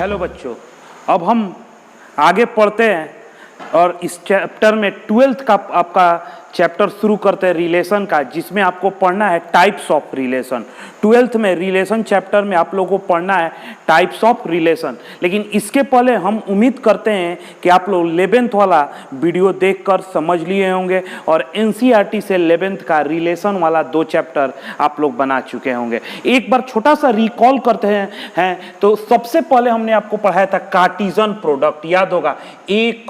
Hello बच्चों, अब हम आगे पढ़ते हैं और इस चैप्टर में 12th का आपका चैप्टर शुरू करते हैं रिलेशन का, जिसमें आपको पढ़ना है टाइप्स ऑफ रिलेशन। 12th में रिलेशन चैप्टर में आप लोगों को पढ़ना है टाइप्स ऑफ रिलेशन। लेकिन इसके पहले हम उम्मीद करते हैं कि आप लोग 11th वाला वीडियो देखकर समझ लिए होंगे और एनसीईआरटी से 11th का रिलेशन वाला 2 चैप्टर आप लोग बना चुके होंगे। एक बार छोटा सा रिकॉल करते हैं तो सबसे पहले हमने आपको पढ़ाया था कार्टेशियन प्रोडक्ट, याद होगा, ए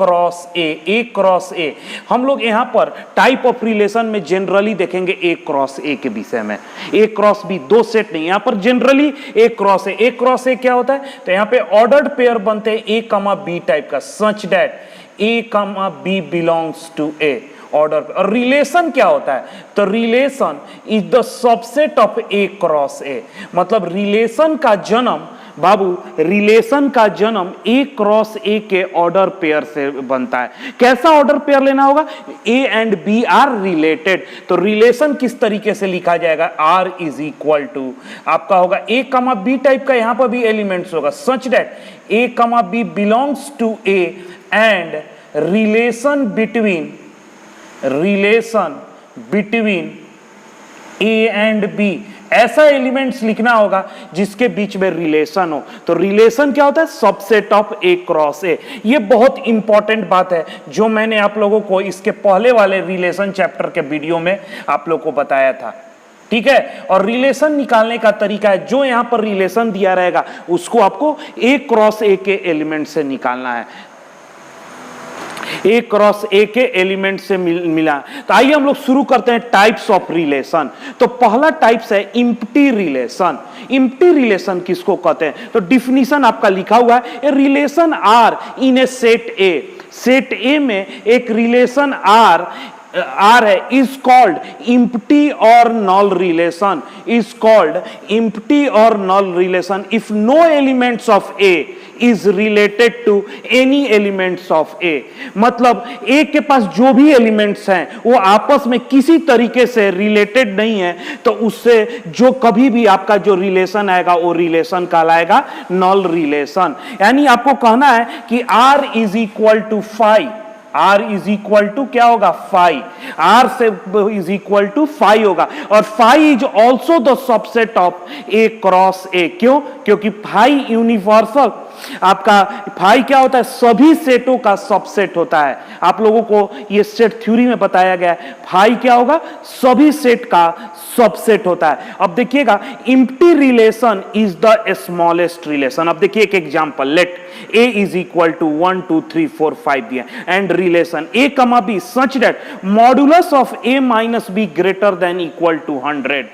क्रॉस ए। हम लोग यहाँ पर टाइप ऑफ रिलेशन में जनरली देखेंगे ए क्रॉस ए के विषय में। ए क्रॉस बी, 2 सेट नहीं, यहाँ पर जनरली ए क्रॉस ए। ए क्रॉस ए क्या होता है? तो यहाँ पे ऑर्डर्ड पेयर बनते हैं ए कमा बी टाइप का, सच that A comma B belongs to A order. और रिलेशन क्या होता है? तो relation is the subset of A cross A. मतलब रिलेशन का जन्म बाबू, रिलेशन का जन्म ए क्रॉस ए के ऑर्डर पेयर से बनता है। कैसा ऑर्डर पेयर लेना होगा? A and B are related. तो रिलेशन किस तरीके से लिखा जाएगा? आर इज इक्वल टू आपका होगा ए कमा बी टाइप का, यहां पर भी एलिमेंट्स होगा, सच that A comma B belongs to A and relation between A and B. ऐसा एलिमेंट्स लिखना होगा जिसके बीच में रिलेशन हो। तो रिलेशन क्या होता है? Subset of A cross A. ये बहुत इंपॉर्टेंट बात है जो मैंने आप लोगों को इसके पहले वाले रिलेशन चैप्टर के वीडियो में आप लोगों को बताया था, ठीक है। और रिलेशन निकालने का तरीका है, जो यहां पर रिलेशन दिया रहेगा उसको आपको ए क्रॉस ए के एलिमेंट से निकालना है, ए क्रॉस ए के एलिमेंट से मिला। तो आइए हम लोग शुरू करते हैं टाइप्स ऑफ रिलेशन। तो पहला टाइप्स है इम्प्टी रिलेशन। इम्प्टी रिलेशन किसको कहते हैं? तो डिफिनीशन आपका लिखा हुआ है, a relation R in a set A. Set A में एक रिलेशन आर है, इज कॉल्ड इम्प्टी और null relation, is called empty और null relation if no elements of A is related to any elements of A. मतलब A के पास जो भी elements हैं वो आपस में किसी तरीके से रिलेटेड नहीं है, तो उससे जो कभी भी आपका जो रिलेशन आएगा वो रिलेशन कहलाएगा नल रिलेशन। यानी आपको कहना है कि R is equal to phi. R is equal to क्या होगा? फाई। आर से इज इक्वल टू फाई होगा और phi is also the subset of A cross A. क्यों? क्योंकि फाई यूनिवर्सल, आपका फाई क्या होता है? सभी सेटों का सबसेट होता है। आप लोगों को ये सेट थ्योरी में बताया गया है, फाई क्या होगा? सभी सेट का सबसेट होता है। अब देखिएगा, empty relation is the smallest relation. अब देखिए एक example, let A is equal to 1 2 3 4 5 दिया and relation a comma b such that modulus of a minus b greater than equal to 100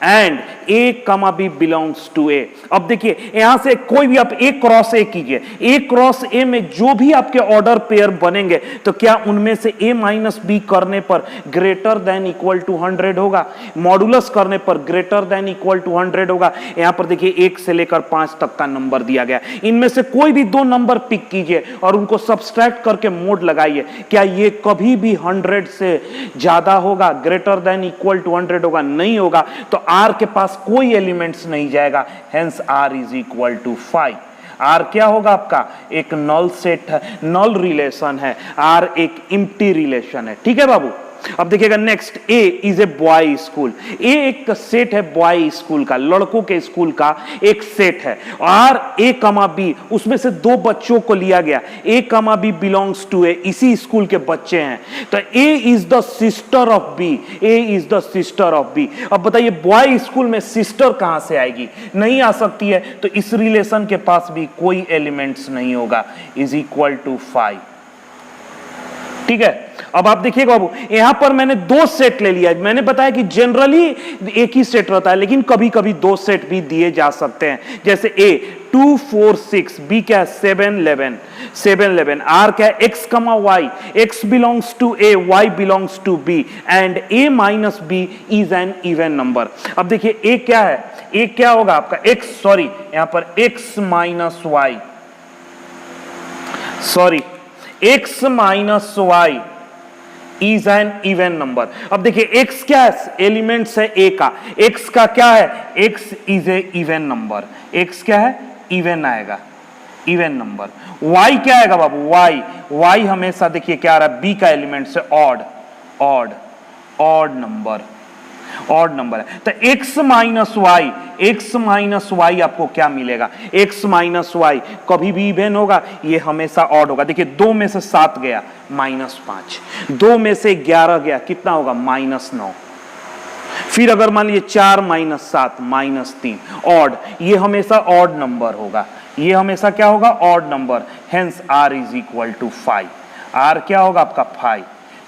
and a comma B belongs to ए। अब देखिए यहां से कोई भी आप ए क्रॉस ए कीजिए, ए क्रॉस ए में जो भी आपके ऑर्डर पेयर बनेंगे तो क्या उनमें से ए माइनस बी करने पर ग्रेटर देन इक्वल टू 100 होगा? मॉडुलस करने पर ग्रेटर देन इक्वल टू 100 होगा। यहां पर देखिए 1 से लेकर 5 तक का नंबर दिया गया, इनमें से कोई भी 2 नंबर पिक कीजिए और उनको सब्सट्रैक्ट करके मोड लगाइए, क्या ये कभी भी 100 से ज्यादा होगा? ग्रेटर देन इक्वल टू 100 होगा? नहीं होगा। तो आर के पास कोई एलिमेंट्स नहीं जाएगा, hence R is equal to 5। R क्या होगा आपका? एक नल सेट है, नल रिलेशन है। आर एक इम्प्टी रिलेशन है, ठीक है बाबू। अब देखिएगा next, A is a boy school. A एक सेट है बॉय स्कूल का, लड़कों के स्कूल का एक सेट है। और ए कमा बी, उसमें से 2 बच्चों को लिया गया, ए कमा बी बिलोंग्स टू ए, इसी स्कूल के बच्चे हैं। तो A is the sister of B, A is the sister of B. अब बताइए बॉय स्कूल में सिस्टर कहां से आएगी? नहीं आ सकती है, तो इस रिलेशन के पास भी कोई एलिमेंट्स नहीं होगा, इज इक्वल टू 5, ठीक है। अब आप देखिएगा बाबू, यहां पर मैंने 2 सेट ले लिया। मैंने बताया कि जनरली एक ही सेट रहता है, लेकिन कभी कभी 2 सेट भी दिए जा सकते हैं। जैसे ए 2 4 6, बी क्या है? 7 11, आर क्या है? X comma Y, X belongs to A, Y belongs to B and A minus B is an even number. अब देखिए ए क्या है? ए क्या होगा आपका? एक्स, सॉरी यहां पर X minus Y, sorry x minus Y is an even number. अब देखिए x क्या है? एलिमेंट्स है a का, x का क्या है? x is a even number, x क्या है? इवन आएगा, इवन नंबर। y क्या आएगा बाबू, y हमेशा देखिए क्या आ रहा है, b का एलिमेंट से ऑड नंबर है। तो x माइनस वाई आपको क्या मिलेगा, x माइनस वाई कभी भी इवन होगा, ये हमेशा ऑड होगा। देखिए 2 में से 7 गया -5, 2 में से 11 गया कितना होगा -9, फिर अगर मान लीजिए 4 - 7 -3, ऑड, ये हमेशा ऑड नंबर होगा, ये हमेशा क्या होगा, odd number. Hence r is equal to 5, r क्या होगा आपका 5।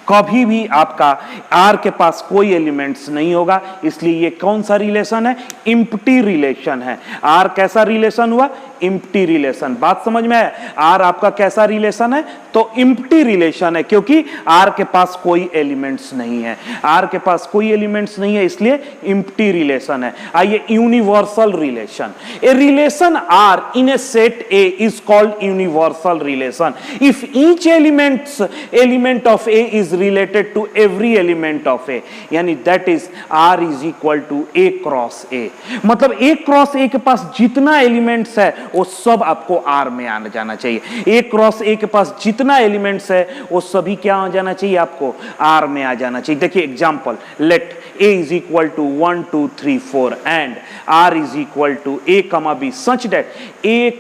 कभी भी आपका r के पास कोई एलिमेंट्स नहीं होगा, इसलिए ये कौन सा रिलेशन है, इम्प्टी रिलेशन है। r कैसा रिलेशन हुआ, इम्प्टी रिलेशन। बात समझ में है, r आपका कैसा रिलेशन है, तो इम्प्टी रिलेशन है, क्योंकि r के पास कोई एलिमेंट्स नहीं है, r के पास कोई एलिमेंट्स नहीं है, इसलिए इम्प्टी रिलेशन है। आइए universal relation, a relation r in a set a is called universal relation if each element of a is related to every element of a, यानी that is r is equal to a cross a। मतलब a cross a के पास जितना elements है वो सब आपको R में आना जाना चाहिए। A क्रॉस A के पास जितना एलिमेंट्स है वो सभी क्या आ जाना चाहिए, आपको R में आ जाना चाहिए। देखिए example, let A is equal to 1 2 3 4 and R is equal to A, B such that A,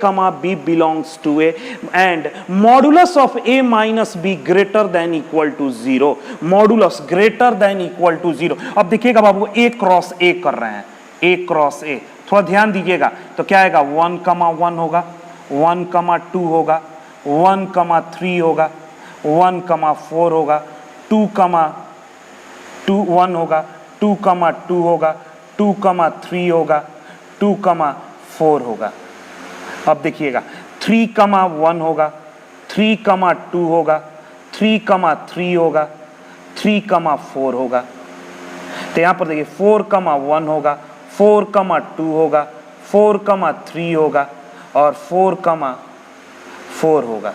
B belongs to A and modulus of A minus B greater than equal to 0, modulus greater than equal to 0। अब देखिएगा बाबू A cross A कर रहे हैं, A cross A, थोड़ा ध्यान दीजिएगा, तो क्या आएगा 1, 1 होगा, 1, 2 होगा, 1, 3 होगा, 1, 4 होगा, 2, 1 होगा, 2, 2 होगा, 2, 3 होगा, 2, 4 होगा। अब देखिएगा 3, 1 होगा, 3, 2 होगा, 3, 3 होगा, 3, 4 होगा। तो यहां पर देखिए 4, 1 होगा, 4, 2 होगा, 4, 3 होगा और 4, 4 होगा।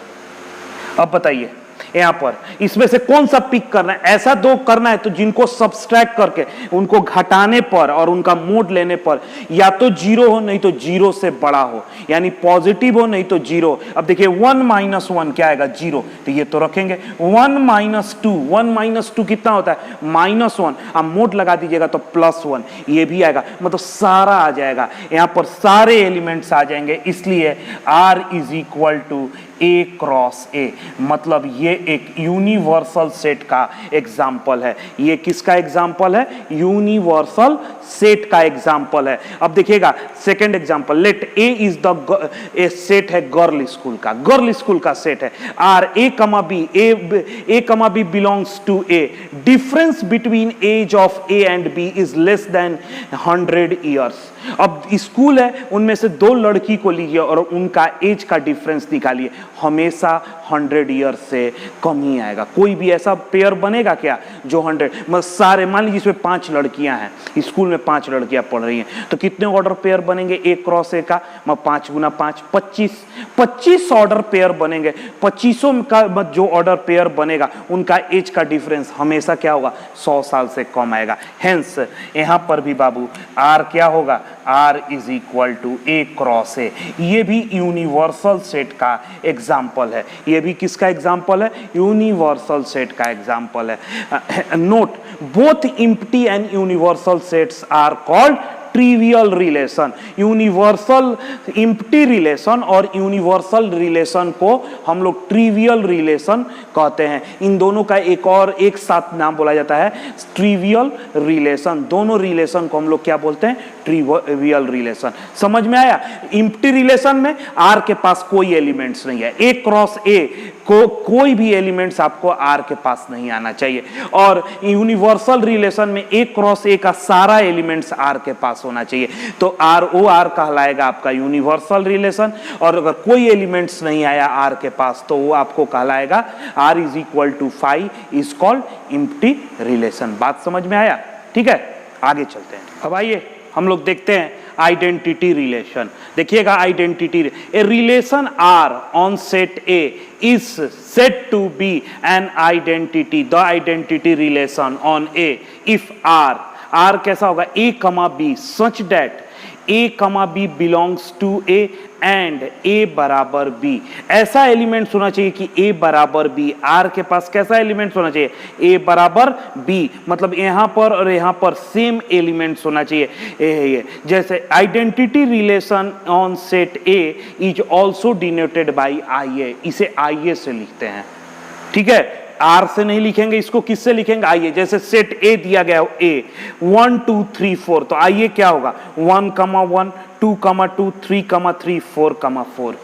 अब बताइए यहां पर इसमें से कौन सा पिक करना है, ऐसा दो करना है तो जिनको सब्सट्रैक्ट करके उनको घटाने पर और उनका मोड लेने पर या तो 0 हो नहीं तो 0 से बड़ा हो, यानी पॉजिटिव हो नहीं तो 0। अब देखिए 1 - 1 क्या आएगा, 0, तो ये तो रखेंगे। 1 - 2 कितना होता है, -1, आप मोड लगा दीजिएगा तो +1, ये भी आएगा, मतलब सारा आ जाएगा, यहां पर सारे एलिमेंट्स आ जाएंगे, इसलिए R is equal to A cross A। मतलब ये एक यूनिवर्सल सेट का एग्जाम्पल है। ये किसका एग्जाम्पल है, यूनिवर्सल सेट का एग्जाम्पल है। अब देखिएगा second example, let A is the a set है गर्ल स्कूल का सेट है। R A, B belongs to A, difference between age of A and B is less than 100 years. अब school है, उनमें से 2 लड़की को लीजिए और उनका एज का डिफरेंस निकालिए, हमेशा 100 ईयर्स से कम ही आएगा। कोई भी ऐसा पेयर बनेगा क्या जो 100, मतलब सारे, मान लीजिए इसमें 5 लड़कियां हैं, स्कूल में 5 लड़कियां पढ़ रही हैं, तो कितने ऑर्डर पेयर बनेंगे A क्रॉस A का, 5 × 5 25 ऑर्डर पेयर बनेंगे। 25 का जो ऑर्डर पेयर बनेगा उनका एज का डिफरेंस हमेशा क्या होगा, 100 साल से कम आएगा। हेंस यहां पर भी बाबू R क्या होगा, R is equal to A cross A। ये भी यूनिवर्सल सेट का एग्जाम्पल है, ये भी किसका एग्जाम्पल है, यूनिवर्सल सेट का एग्जाम्पल है। Note, both empty and universal sets are called trivial relation. Universal empty relation और यूनिवर्सल रिलेशन को हम लोग ट्रिवियल रिलेशन कहते हैं। इन दोनों का एक साथ नाम बोला जाता है ट्रिवियल रिलेशन। दोनों रिलेशन को हम लोग क्या बोलते हैं, ट्रिवियल रिलेशन। समझ में आया। इम्प्टी रिलेशन में R के पास कोई एलिमेंट्स नहीं है, A क्रॉस A को कोई भी एलिमेंट्स आपको R के पास नहीं आना चाहिए, और यूनिवर्सल रिलेशन में A क्रॉस A का सारा एलिमेंट्स R के पास होना चाहिए। तो R कहलाएगा आपका यूनिवर्सल रिलेशन, और अगर कोई एलिमेंट्स नहीं आया R के पास तो वो आपको कहलाएगा R is equal to 5 is called empty relation. बात समझ में आया, ठीक है, आगे चलते हैं। अब आइए हम लोग देखते हैं आइडेंटिटी रिलेशन। देखिएगा identity, a relation R on set A is said to be an identity, the identity relation on A if R कैसा होगा, A, B such that A, B belongs to A and A बराबर B, ऐसा element होना चाहिए कि ए बराबर B. Are के पास कैसा एलिमेंट होना चाहिए? ए बराबर बी, मतलब यहां पर और यहां पर सेम एलिमेंट्स होना चाहिए। ये जैसे identity relation on set A is also denoted by I A, इसे आई ए से लिखते हैं, ठीक है। आर से नहीं लिखेंगे, इसको किससे लिखेंगे? आइए, जैसे सेट ए दिया गया हो ए 1 2 3 4, तो आइए क्या होगा 1 1 2 2 3 3 4 4,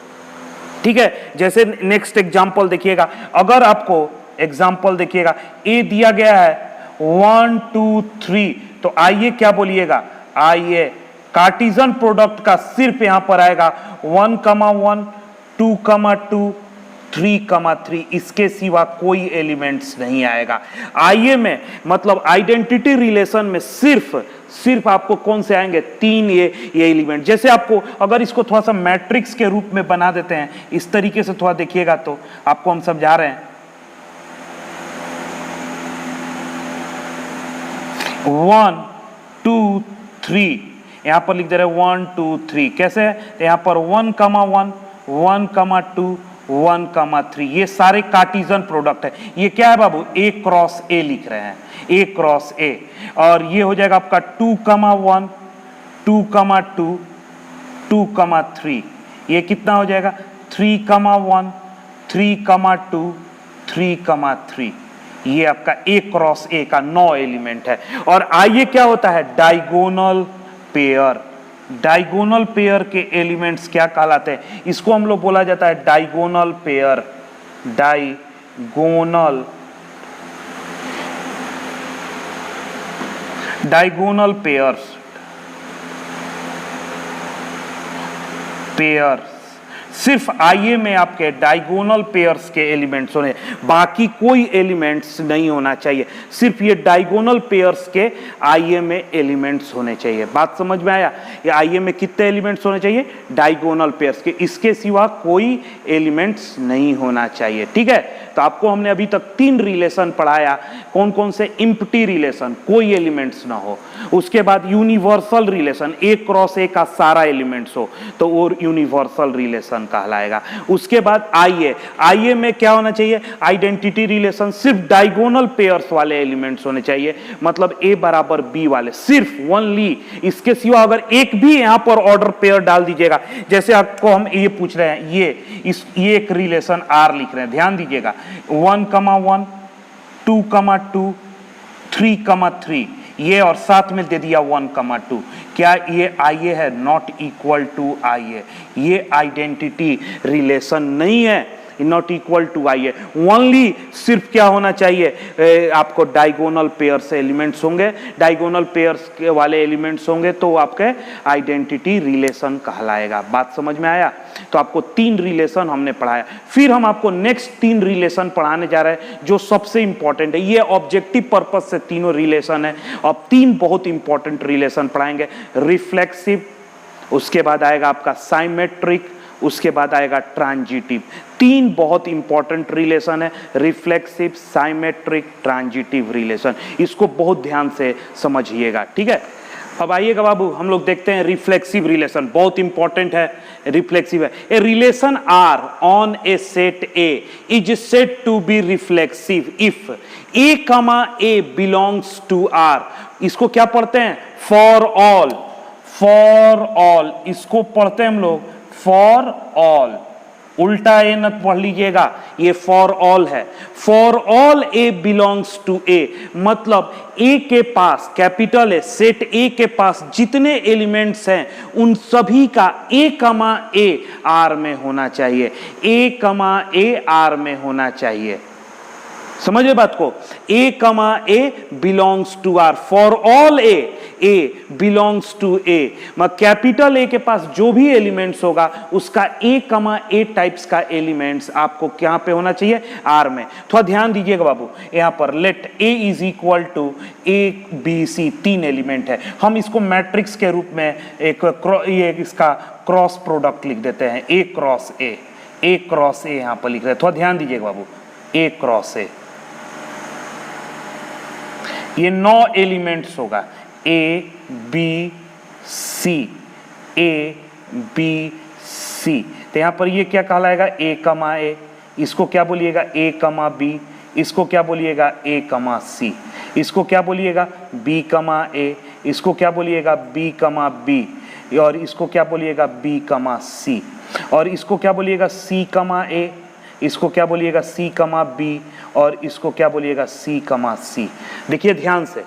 ठीक है। जैसे नेक्स्ट एग्जांपल देखिएगा, अगर आपको एग्जांपल देखिएगा ए दिया गया है 1 2 3, तो आइए क्या बोलिएगा, आइए कार्टेशियन प्रोडक्ट का सिर्फ यहां पर आएगा 1 1 2 2 3 इसके सिवा कोई एलिमेंट्स नहीं आएगा। आइए में मतलब आइडेंटिटी रिलेशन में सिर्फ आपको कौन से आएंगे? 3 ये एलिमेंट। जैसे आपको अगर इसको थोड़ा सा मैट्रिक्स के रूप में बना देते हैं, इस तरीके से थोड़ा देखिएगा तो आपको हम समझा रहे हैं। 1 2 3 यहां पर लिख दे रहे 1 2 3, कैसे? यहां पर 1 1 1 2 1 3, ये सारे कार्टेशियन प्रोडक्ट है। ये क्या है बाबू? ए क्रॉस ए लिख रहे हैं, ए क्रॉस ए। और ये हो जाएगा आपका 2 1 2 2 2 3, ये कितना हो जाएगा 3 1 3 2 3 3, ये आपका ए क्रॉस ए का 9 एलिमेंट है। और आइए क्या होता है? Diagonal pair. डायगोनल पेयर के एलिमेंट्स क्या कहलाते हैं? इसको हम लोग बोला जाता है डायगोनल पेयर। डायगोनल पेयर्स सिर्फ आईए में आपके डायगोनल पेयर्स के एलिमेंट्स होने, बाकी कोई एलिमेंट्स नहीं होना चाहिए। सिर्फ ये डायगोनल पेयर्स के आईए में एलिमेंट्स होने चाहिए। बात समझ में आया? ये आईए में कितने एलिमेंट्स होने चाहिए? डायगोनल पेयर्स के, इसके सिवा कोई एलिमेंट्स नहीं होना चाहिए, ठीक है। तो आपको हमने अभी तक 3 रिलेशन पढ़ाया। कौन कौन से? इम्प्टी रिलेशन, कोई एलिमेंट्स ना हो। उसके बाद यूनिवर्सल रिलेशन, ए क्रॉस ए का सारा एलिमेंट्स हो, तो वो यूनिवर्सल रिलेशन कहलाएगा। उसके बाद आईए में क्या होना चाहिए? आइडेंटिटी रिलेशन, सिर्फ डायगोनल पेयर्स वाले एलिमेंट्स होने चाहिए, मतलब ए बराबर बी वाले, सिर्फ ओनली। इसके सिवा अगर एक भी यहां पर ऑर्डर पेयर डाल दीजिएगा, जैसे आपको हम ये पूछ रहे हैं, ये एक रिलेशन आर लिख रहे हैं, ध्यान दीजिएगा 1 1 2 2 3 3, ये और साथ में दे दिया 1 2, क्या ये आईए है? नॉट इक्वल टू आईए, ये आइडेंटिटी रिलेशन नहीं है, नॉट इक्वल टू आईए। ओनली सिर्फ क्या होना चाहिए? आपको डायगोनल पेयर्स एलिमेंट्स होंगे, डायगोनल पेयर्स के वाले एलिमेंट्स होंगे तो आपके आइडेंटिटी रिलेशन कहलाएगा। बात समझ में आया? तो आपको 3 रिलेशन हमने पढ़ाया। फिर हम आपको नेक्स्ट 3 रिलेशन पढ़ाने जा रहे हैं जो सबसे इंपॉर्टेंट है। ये ऑब्जेक्टिव पर्पस से तीनों रिलेशन है। अब 3 बहुत इंपॉर्टेंट रिलेशन पढ़ाएंगे। रिफ्लेक्सिव, उसके बाद आएगा आपका साइमेट्रिक, उसके बाद आएगा ट्रांजिटिव। 3 बहुत इंपॉर्टेंट रिलेशन है, रिफ्लेक्सिव, साइमेट्रिक, ट्रांजिटिव रिलेशन। इसको बहुत ध्यान से समझिएगा, ठीक है। अब आइएगा बाबू, हम लोग देखते हैं रिफ्लेक्सिव रिलेशन, बहुत इंपॉर्टेंट है। रिफ्लेक्सिव है, a relation R on a set A is said to be reflexive if a comma A belongs to are. इसको क्या पढ़ते हैं? फॉर ऑल, इसको पढ़ते हैं हम लोग फॉर ऑल। उल्टा ए न पढ़ लीजिएगा, ये फॉर ऑल है। For all a belongs to A, मतलब ए के पास, कैपिटल ए, सेट ए के पास जितने एलिमेंट्स हैं उन सभी का ए कमा ए आर में होना चाहिए, ए कमा ए आर में होना चाहिए। समझिए बात को, a comma A belongs to R, for all a belongs to A, मतलब कैपिटल ए के पास जो भी एलिमेंट्स होगा उसका ए कमा ए टाइप्स का एलिमेंट्स आपको क्या पे होना चाहिए? आर में। थोड़ा ध्यान दीजिएगा बाबू, यहां पर let A is equal to A B C, 3 element है। हम इसको मैट्रिक्स के रूप में इसका क्रॉस प्रोडक्ट लिख देते हैं, ए क्रॉस ए यहां पर लिख रहे हैं। थोड़ा ध्यान दीजिएगा बाबू, ए क्रॉस ए, ये 9 एलिमेंट्स होगा, ए बी सी, ए बी सी। तो यहां पर ये क्या कहलाएगा, ए कमा ए, इसको क्या बोलिएगा ए कमा बी, इसको क्या बोलिएगा ए कमा सी, इसको क्या बोलिएगा बी कमा ए, इसको क्या बोलिएगा बी कमा बी, और इसको क्या बोलिएगा बी कमा सी, और इसको क्या बोलिएगा सी कमा ए, इसको क्या बोलिएगा सी कमा बी, और इसको क्या बोलिएगा सी कमा सी। देखिए ध्यान से,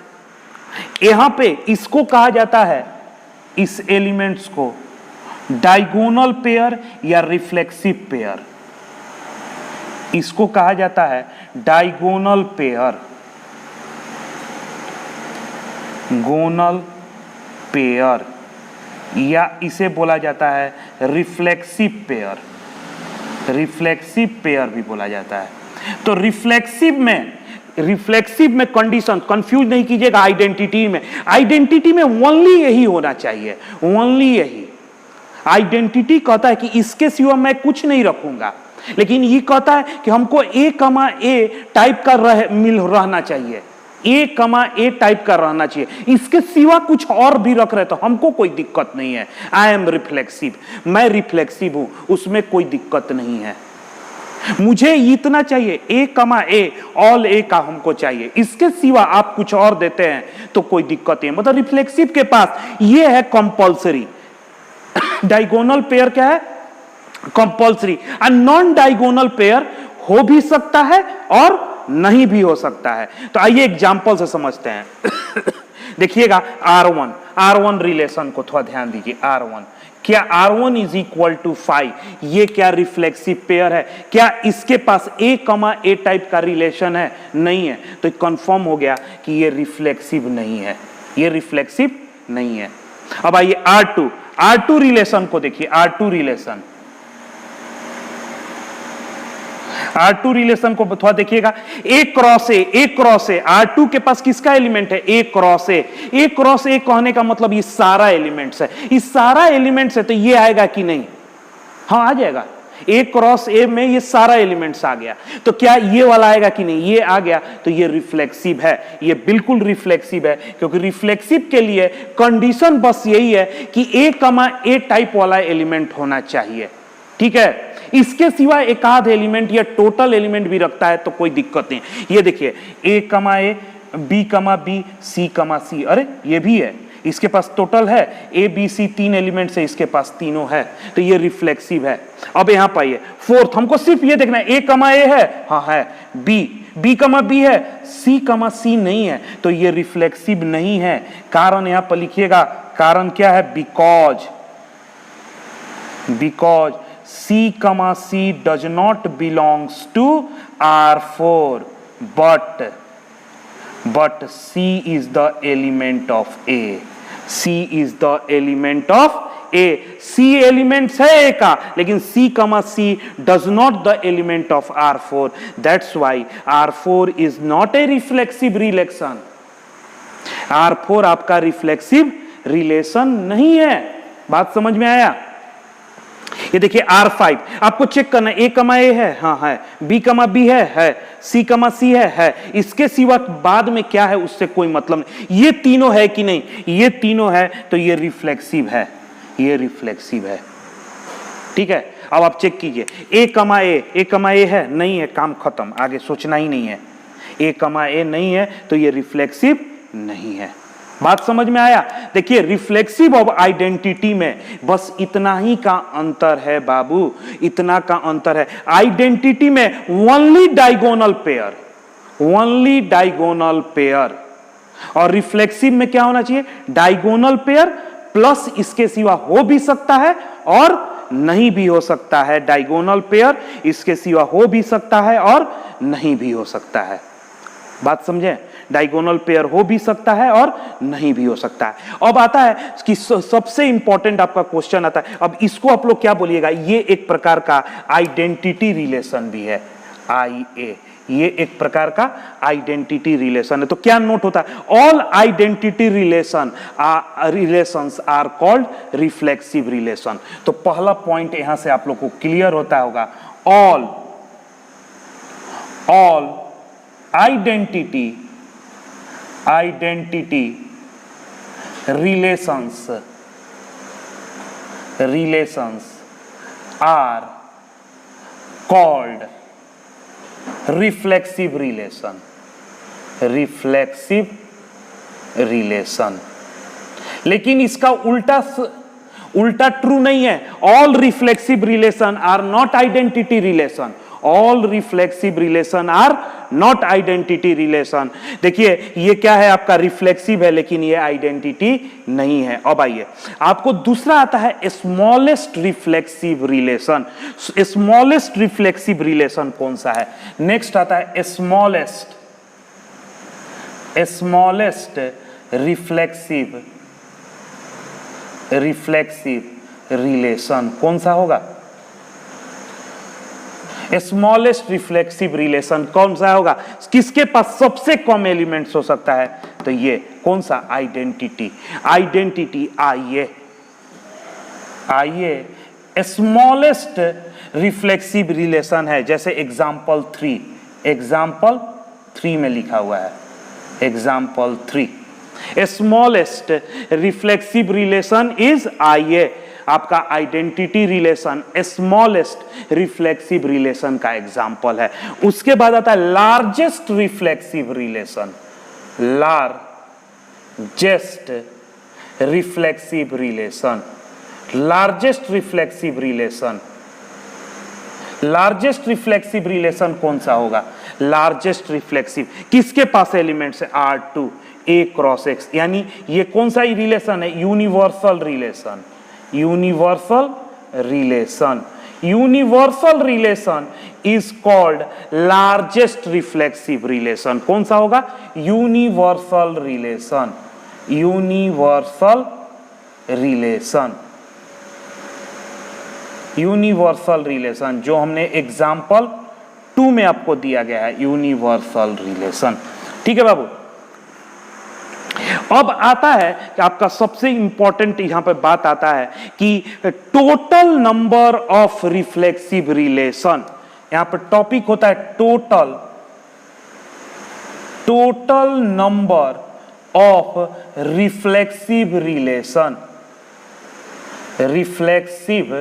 यहां पे इसको कहा जाता है, इस एलिमेंट्स को डायगोनल पेयर या रिफ्लेक्सिव पेयर, इसको कहा जाता है डायगोनल पेयर, गोनल पेयर, या इसे बोला जाता है रिफ्लेक्सिव पेयर, रिफ्लेक्सिव पेयर भी बोला जाता है। तो रिफ्लेक्सिव में कंडीशन कंफ्यूज नहीं कीजिएगा, आइडेंटिटी में ओनली यही होना चाहिए, ओनली यही। आइडेंटिटी कहता है कि इसके सिवा मैं कुछ नहीं रखूंगा, लेकिन ये कहता है कि हमको ए कमा ए टाइप का रहना चाहिए, ए कमा ए टाइप का रहना चाहिए, इसके सिवा कुछ और भी रख रहे तो हमको कोई दिक्कत नहीं है। आई एम रिफ्लेक्सिव, मैं रिफ्लेक्सिव हूं, उसमें कोई दिक्कत नहीं है। मुझे इतना चाहिए ए कमा ए, ऑल ए का हमको चाहिए, इसके सिवा आप कुछ और देते हैं तो कोई दिक्कत नहीं है। मतलब रिफ्लेक्सिव के पास ये है कंपल्सरी, डायगोनल पेयर क्या है कंपल्सरी, और नॉन डायगोनल पेयर हो भी सकता है और नहीं भी हो सकता है। तो आइए एग्जांपल से समझते हैं। देखिएगा R1 रिलेशन को थोड़ा ध्यान दीजिए। R1 क्या R1 इज इक्वल टू 5, ये क्या रिफ्लेक्सिव पेयर है? क्या इसके पास ए कमा ए टाइप का रिलेशन है? नहीं है। तो कंफर्म हो गया कि ये रिफ्लेक्सिव नहीं है, ये रिफ्लेक्सिव नहीं है। अब आइए R2 रिलेशन को देखिए। R2 रिलेशन को थोड़ा देखिएगा। ए क्रॉस ए, R2 के पास किसका एलिमेंट है? ए क्रॉस ए कहने का मतलब ये सारा एलिमेंट्स है, इस सारा एलिमेंट्स है, तो ये आएगा कि नहीं? हाँ आ जाएगा। ए क्रॉस ए में ये सारा एलिमेंट्स आ गया, तो क्या ये वाला आएगा कि नहीं? ये आ गया, तो ये रिफ्लेक्सिव है, ये बिल्कुल रिफ्लेक्सिव है। क्योंकि रिफ्लेक्सिव के लिए कंडीशन बस यही है कि ए कमा ए टाइप वाला एलिमेंट होना चाहिए, ठीक है। इसके सिवा एक आध एलिमेंट या टोटल एलिमेंट भी रखता है तो कोई दिक्कत नहीं। ये देखिए ए comma A, B comma B, सी कमा सी, अरे ये भी है, इसके पास टोटल है ए बी सी, 3 एलिमेंट से इसके पास तीनों है, तो ये रिफ्लेक्सिव है। अब यहां पाइए फोर्थ, हमको सिर्फ ये देखना है ए कमा ए है, हाँ है, बी कमा बी है, सी कमा सी नहीं है, तो ये रिफ्लेक्सिव नहीं है। कारण यहां पर लिखिएगा, कारण क्या है? Because C, C does not belongs to R4, but C is the element of A. C is the element of A. C elements है A का, लेकिन C, C does not the element of R4. That's why R4 is not a reflexive relation. R4 आपका reflexive relation नहीं है। बात समझ में आया? ये देखिए R5 आपको चेक करना है, ए कमा ए है, हाँ है, बी कमा बी है, सी कमा सी है, इसके सिवा बाद में क्या है उससे कोई मतलब नहीं। ये तीनों है कि नहीं? ये तीनों है, तो ये रिफ्लेक्सिव है, ये रिफ्लेक्सिव है, ठीक है। अब आप चेक कीजिए, ए कमा ए है, नहीं है, काम खत्म, आगे सोचना ही नहीं है। ए कमा ए नहीं है, तो ये रिफ्लेक्सिव नहीं है। बात समझ में आया? देखिए रिफ्लेक्सिव और आइडेंटिटी में बस इतना ही का अंतर है बाबू, इतना का अंतर है। आइडेंटिटी में ओनली डायगोनल पेयर, और रिफ्लेक्सिव में क्या होना चाहिए? डायगोनल पेयर प्लस इसके सिवा हो भी सकता है और नहीं भी हो सकता है। डायगोनल पेयर इसके सिवा हो भी सकता है और नहीं भी हो सकता है। बात समझे? डायगोनल पेयर हो भी सकता है और नहीं भी हो सकता है। अब आता है कि सबसे इंपॉर्टेंट आपका क्वेश्चन आता है, अब इसको आप लोग क्या बोलिएगा? ये एक प्रकार का आइडेंटिटी रिलेशन भी है, IA, ये एक प्रकार का आइडेंटिटी रिलेशन है। तो क्या नोट होता है? All identity relations are called reflexive relation. तो पहला पॉइंट यहां से आप लोग को क्लियर होता होगा, all identity are called reflexive relation, reflexive relation. लेकिन इसका उल्टा ट्रू नहीं है। All reflexive relation are not identity relation, all reflexive relation are not identity relation. देखिए ये क्या है, आपका रिफ्लेक्सिव है लेकिन ये आइडेंटिटी नहीं है। अब आइए आपको दूसरा आता है smallest reflexive relation. Smallest reflexive relation कौन सा है? नेक्स्ट आता है स्मॉलेस्ट रिफ्लेक्सिव रिलेशन कौन सा होगा? स्मॉलेस्ट रिफ्लेक्सिव रिलेशन कौन सा होगा? किसके पास सबसे कम एलिमेंट्स हो सकता है? तो ये कौन सा? आइडेंटिटी। आइडेंटिटी आइए स्मॉलेस्ट रिफ्लेक्सिव रिलेशन है, जैसे एग्जाम्पल 3 में लिखा हुआ है। Example 3 smallest reflexive relation is आइए आपका identity relation smallest reflexive relation का एग्जाम्पल है। उसके बाद आता है largest reflexive relation, largest reflexive relation, largest reflexive relation. Largest reflexive relation कौन सा होगा? लार्जेस्ट रिफ्लेक्सिव किसके पास एलिमेंट्स है? R2 A क्रॉस X, यानी ये कौन सा रिलेशन है? Universal relation. Universal relation, universal relation is called largest reflexive relation. कौन सा होगा? Universal relation, universal relation, universal relation जो हमने एग्जाम्पल 2 में आपको दिया गया है, यूनिवर्सल रिलेशन। ठीक है बाबू। अब आता है कि आपका सबसे इंपॉर्टेंट यहां पर बात आता है कि total number of reflexive relation. यहां पर टॉपिक होता है total number of reflexive relation, reflexive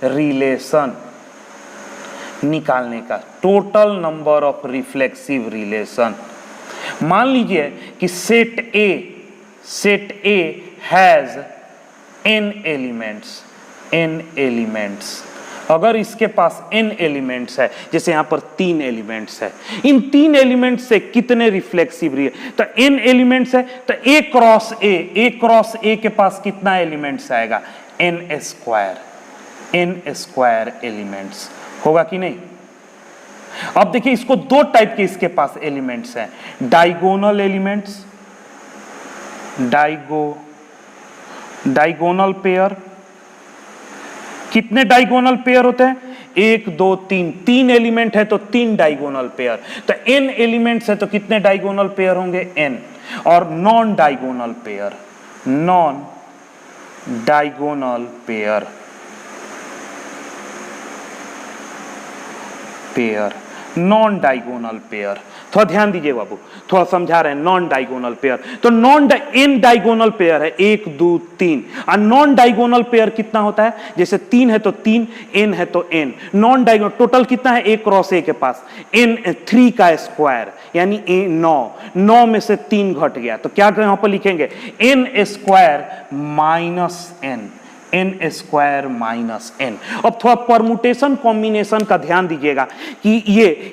relation निकालने का। Total number of reflexive relation. मान लीजिए कि set A has n elements. अगर इसके पास n एलिमेंट्स है, जैसे यहां पर 3 एलिमेंट्स है, इन 3 एलिमेंट्स से कितने रिफ्लेक्सिव रिलेशन? तो n एलिमेंट्स है तो a क्रॉस a के पास कितना एलिमेंट्स आएगा? n स्क्वायर एलिमेंट्स होगा कि नहीं? अब देखिए इसको 2 टाइप के इसके पास एलिमेंट्स हैं, डायगोनल एलिमेंट्स, डायगोनल पेयर। कितने डायगोनल पेयर होते हैं? 1 2 3। 3 एलिमेंट है तो 3 डायगोनल पेयर। तो n एलिमेंट्स है तो कितने डायगोनल पेयर होंगे? n। और non diagonal pair, non diagonal pair. थोड़ा ध्यान दीजिए बाबू, थोड़ा समझा रहे हैं। नॉन डायगोनल पेयर तो n डायगोनल पेयर है, 1 2 3। और नॉन डायगोनल पेयर कितना होता है? जैसे 3 है तो 3, n है तो n। नॉन डायगोनल टोटल कितना है? a क्रॉस a के पास n 3 का स्क्वायर, यानी 9 में से 3 घट गया तो क्या यहां पर लिखेंगे? n square minus n। अब थोड़ा परमुटेशन कॉम्बिनेशन का ध्यान दीजिएगा कि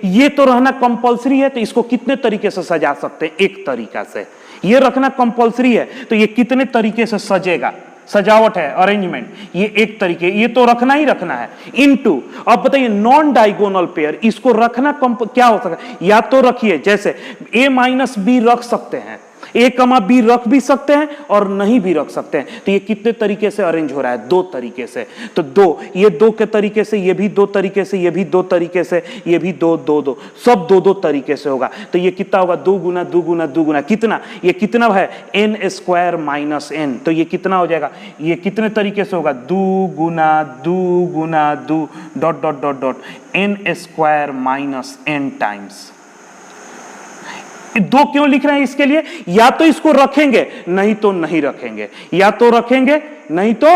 ये तो रहना कंपलसरी है, तो इसको कितने तरीके से सजा सकते हैं? एक तरीका से। ये रखना कंपलसरी है तो ये कितने तरीके से सजेगा? सजावट है, अरेंजमेंट, ये एक तरीके, ये तो रखना ही रखना है। इनटू अब बताइए नॉन डायगोनल पेयर, इसको रखना क्या हो सकता है? या तो रखिए जैसे a माइनस बी रख सकते हैं, a कमा b रख भी सकते हैं और नहीं भी रख सकते हैं। तो ये कितने तरीके से अरेंज हो रहा है? 2 तरीके से। तो 2, ये 2 के तरीके से, ये भी 2 तरीके से, ये भी 2 तरीके से, ये भी 2 2 2, सब 2 तरीके से होगा। तो ये कितना होगा? 2 गुना 2 गुना 2 गुना कितना? ये कितना है? n square minus n। तो ये कितना हो जाएगा? ये कितने तरीके से होगा? 2 गुना 2 dot dot dot dot n square minus n times. 2 क्यों लिख रहे हैं इसके लिए? या तो इसको रखेंगे नहीं तो नहीं रखेंगे, या तो रखेंगे नहीं तो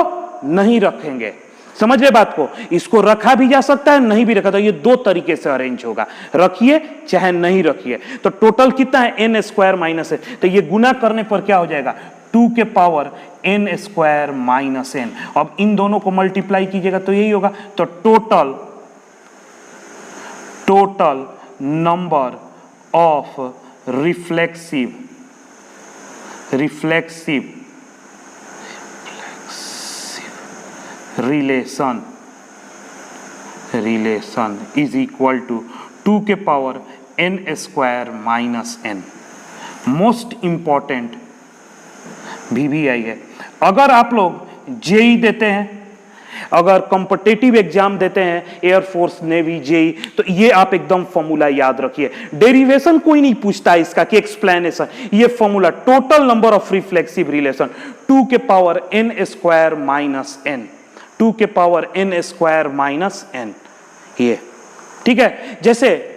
नहीं रखेंगे। समझ रहे बात को? इसको रखा भी जा सकता है, नहीं भी रखा, तो ये दो तरीके से अरेंज होगा, रखिए चाहे नहीं रखिए। तो टोटल कितना है? n square minus n। तो ये गुना करने पर क्या हो जाएगा? 2 के power n square minus n। अब इन दोनों को मल्टीप्लाई कीजिएगा तो यही होगा। तो total number of reflexive relation is equal to 2 के power n square minus n। Most important VVI है। अगर आप लोग जेई देते हैं, अगर कॉम्पिटिटिव एग्जाम देते हैं, एयरफोर्स, नेवी, जेई, तो ये आप एकदम फॉर्मूला याद रखिए। डेरिवेशन कोई नहीं पूछता इसका कि एक्सप्लेनेशन, ये formula total number of reflexive relation 2 के power n square minus n, 2 के power n square minus n, ये ठीक है। जैसे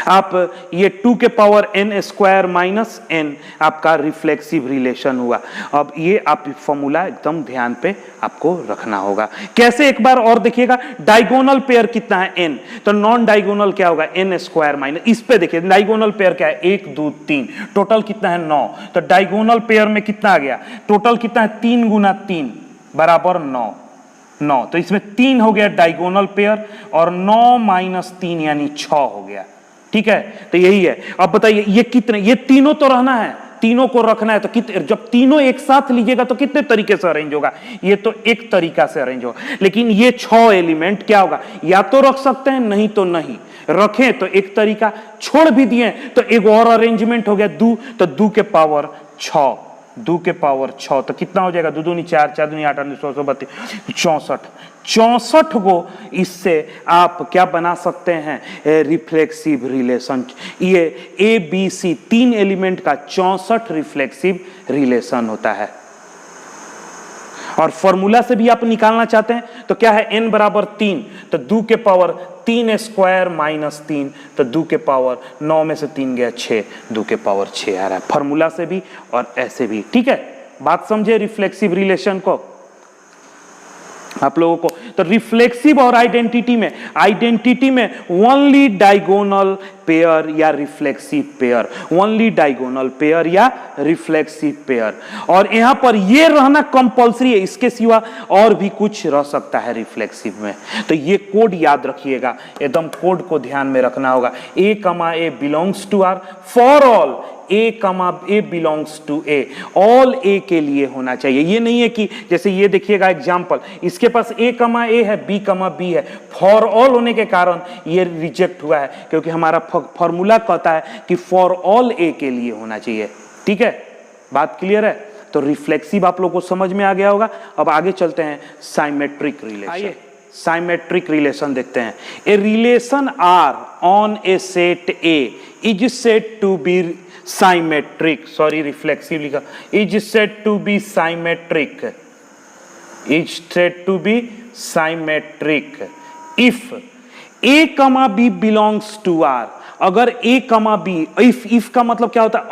आप ये 2 के power n square minus n आपका रिफ्लेक्सिव रिलेशन हुआ। अब ये आप फॉर्मूला एकदम ध्यान पे आपको रखना होगा। कैसे? एक बार और देखिएगा। डायगोनल पेयर कितना है? n। तो नॉन डायगोनल क्या होगा? n स्क्वायर माइनस, इस पे देखिए डायगोनल पेयर क्या है? 1 2 3, टोटल कितना है? 9। तो डायगोनल पेयर में कितना आ गया? टोटल कितना है? 3 गुना 3 बराबर 9। तो इसमें 3 हो गया डायगोनल पेयर, और 9 माइनस 3 यानी 6 हो गया। ठीक है, तो यही है। अब बताइए ये कितने, ये तीनों तो रहना है, तीनों को रखना है, तो कितने, जब तीनों एक साथ लीजिएगा तो कितने तरीके से अरेंज होगा? ये तो एक तरीका से अरेंज होगा। लेकिन ये 6 एलिमेंट क्या होगा? या तो रख सकते हैं, नहीं तो नहीं रखें तो एक तरीका, छोड़ भी दिए तो एक और अरेंजमेंट हो गया। 2 तो 2 के पावर 6, 2 के पावर 6 तो कितना हो जाएगा? 2 दूनी 4, 4 दूनी 8, 8 16 32 64 को इससे आप क्या बना सकते हैं? Reflexive relation. ये ABC 3 एलिमेंट का 64 रिफ्लेक्सिव रिलेशन होता है। और फॉर्मूला से भी आप निकालना चाहते हैं तो क्या है? n बराबर 3, तो 2 के पावर 3 स्क्वायर माइनस 3, तो 2 के पावर 9 में से 3 गया 6, 2 के पावर 6 आ रहा है। फॉर्मूला से भी और ऐसे भी। ठीक है, बात समझे रिफ्लेक्सिव रिलेशन को आप लोगों को? तो रिफ्लेक्सिव और आइडेंटिटी में ओनली डायगोनल पेयर या reflexive pair, only diagonal pair या रिफ्लेक्सिव पेयर। और यहां पर ये रहना कंपलसरी है, इसके सिवा और भी कुछ रह सकता है रिफ्लेक्सिव में। तो ये कोड याद रखिएगा, एकदम कोड को ध्यान में रखना होगा। A, belongs to R for all, A belongs to A, all A के लिए होना चाहिए। ये नहीं है कि जैसे ये देखिएगा एग्जांपल, इसके पास A है, B है, फॉर ऑल होने के कारण ये रिजेक्ट हुआ है, क्योंकि हमारा फॉर्मूला कहता है कि फॉर ऑल A के लिए होना चाहिए। ठीक है, बात क्लियर है? तो रिफ्लेक्सिव आप लोगों को समझ में आ गया होगा। अब आगे चलते हैं साइमेट्रिक रिलेशन। आइए साइमेट्रिक रिलेशन देखते हैं। A relation R on a set A is said to be symmetric, sorry reflexive लिखा, is said to be symmetric, is said to be symmetric if A, B belongs to R। अगर A, B, if का मतलब क्या होता है?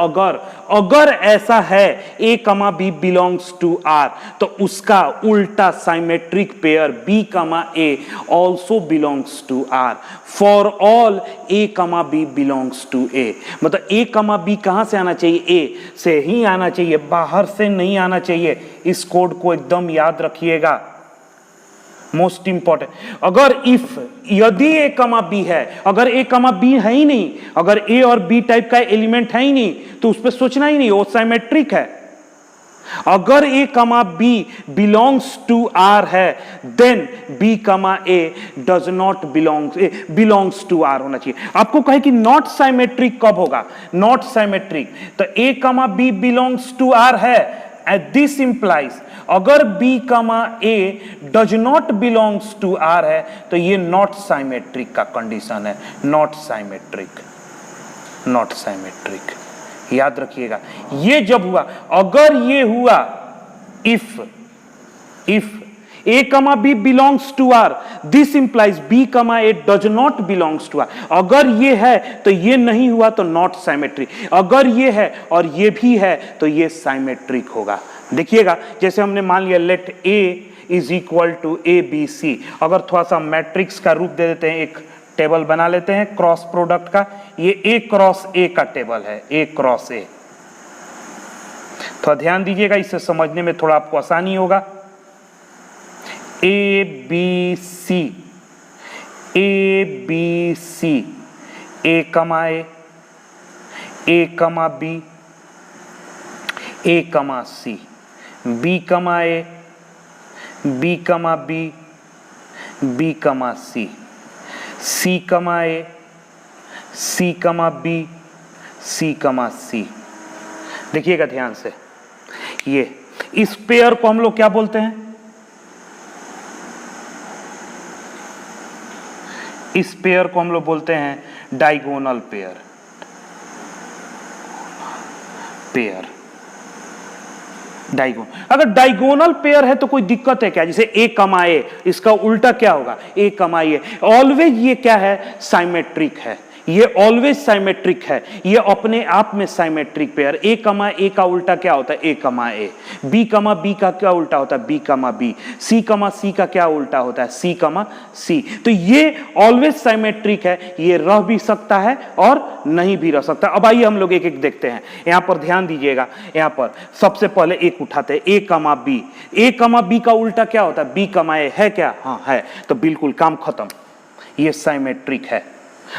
अगर ऐसा है A, B belongs to R, तो उसका उल्टा symmetric pair B, A also belongs to R। For all A, B belongs to A, मतलब A, B कहां से आना चाहिए? A से ही आना चाहिए, बाहर से नहीं आना चाहिए। इस कोड को एकदम याद रखिएगा, मोस्ट इंपॉर्टेंट। अगर यदि A, B है, अगर A, B है ही नहीं, अगर A और B टाइप का एलिमेंट है ही नहीं, तो उस पर सोचना ही नहीं, वो साइमेट्रिक है। अगर A, B belongs to R है, then B, A does not belongs to R होना चाहिए। आपको कहे कि नॉट साइमेट्रिक कब होगा? नॉट साइमेट्रिक तो A, B belongs to R है, एंड दिस इंप्लाइज अगर B, A does not belongs to R है, तो ये नॉट साइमेट्रिक का कंडीशन है। नॉट साइमेट्रिक याद रखिएगा। ये जब हुआ, अगर ये हुआ if A, B belongs to R, this implies B, A does not belongs to R। अगर ये है तो ये नहीं हुआ तो नॉट साइमेट्रिक, अगर ये है और ये भी है तो ये साइमेट्रिक होगा। देखिएगा, जैसे हमने मान लिया let A is equal to A B C. अगर थोड़ा सा मैट्रिक्स का रूप दे देते हैं, एक टेबल बना लेते हैं क्रॉस प्रोडक्ट का, ये ए क्रॉस ए का टेबल है, ए क्रॉस ए। थोड़ा ध्यान दीजिएगा, इससे समझने में थोड़ा आपको आसानी होगा। ए B C, A B C, A comma A, A comma B, A comma C, B comma A, B comma B, B comma C, C comma ए, सी कमा बी, सी कमा सी। देखिएगा ध्यान से, ये इस पेयर को हम लोग क्या बोलते हैं? इस पेयर को हम लोग बोलते हैं डायगोनल पेयर। पेयर डायगोन, अगर डायगोनल पेयर है तो कोई दिक्कत है क्या? जैसे ए कमा ए, इसका उल्टा क्या होगा? ए कमा ए। ऑलवेज ये क्या है? साइमेट्रिक है, ये ऑलवेज साइमेट्रिक है, ये अपने आप में साइमेट्रिक पेयर। ए कमा ए का उल्टा क्या होता है? A comma A. B comma B का क्या उल्टा होता है? B comma B. सी कमा सी का क्या उल्टा होता है? सी कमा सी। तो ये ऑलवेज साइमेट्रिक है, ये रह भी सकता है और नहीं भी रह सकता। अब आइए हम लोग एक एक देखते हैं। यहां पर ध्यान दीजिएगा, यहां पर सबसे पहले एक उठाते हैं, ए कमा बी। ए कमा बी का उल्टा क्या होता है? बी कमा ए है क्या? हाँ है, तो बिल्कुल काम खत्म, ये साइमेट्रिक है।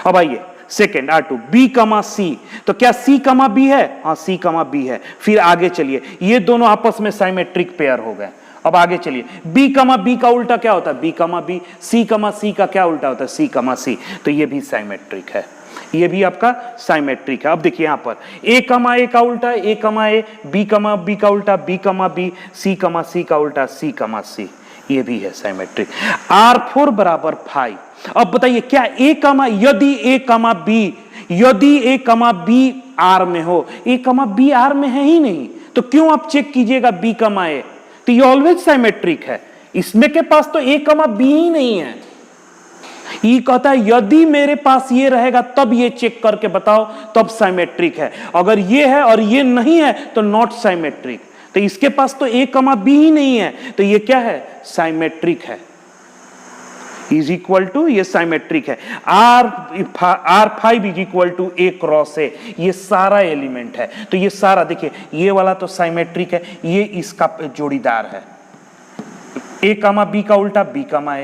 अब आइए सेकेंड R2, बी कमा सी, तो क्या सी कमा बी है? हाँ सी कमा बी है। फिर आगे चलिए, ये दोनों आपस में साइमेट्रिक पेयर हो गए। अब आगे चलिए, बी कमा बी का उल्टा क्या होता है? B comma B. सी कमा सी का क्या उल्टा होता है? सी कमा सी। तो ये भी साइमेट्रिक है, ये भी आपका साइमेट्रिक है। अब देखिए यहां पर ए कमा ए का उल्टा ए comma A, B comma B का उल्टा बी कमा बी, सी कमा सी का उल्टा सी कमा सी, ये भी है साइमेट्रिक। R4 बराबर 5। अब बताइए क्या ए कमा, यदि ए कमा बी, यदि ए कमा बी आर में हो, ए कमा बी आर में है ही नहीं, तो क्यों आप चेक कीजिएगा बी कमा ए? तो ये ऑलवेज साइमेट्रिक है। इसमें के पास तो ए कमा बी ही नहीं है। ये कहता है यदि मेरे पास ये रहेगा तब ये चेक करके बताओ, तब साइमेट्रिक है। अगर ये है और ये नहीं है तो नॉट साइमेट्रिक। तो इसके पास तो ए कमा बी ही नहीं है, तो ये क्या है? साइमेट्रिक है, इज इक्वल टू, ये साइमेट्रिक है। R5 is equal to A cross A, ये सारा एलिमेंट है। तो ये सारा देखिए, ये वाला तो साइमेट्रिक है, ये इसका जोड़ीदार है। ए कमा बी का उल्टा बी कमा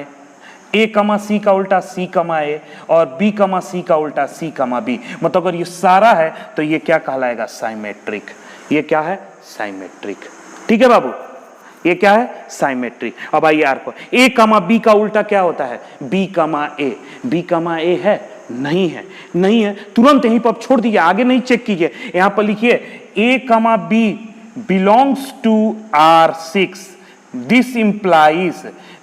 ए कमा सी का उल्टा सी कमा ए, और बी कमा सी का उल्टा सी कमा बी। मतलब अगर ये सारा है तो ये क्या कहलाएगा? साइमेट्रिक। ये क्या है? साइमेट्रिक। ठीक है बाबू, ये क्या है? साइमेट्रिक। अब आइए आर को, ए कमा बी का उल्टा क्या होता है? B comma A. B comma ए है? नहीं है, नहीं है, तुरंत यहीं पर छोड़ दीजिए, आगे नहीं चेक कीजिए। यहां पर लिखिए A comma B belongs to R6। This implies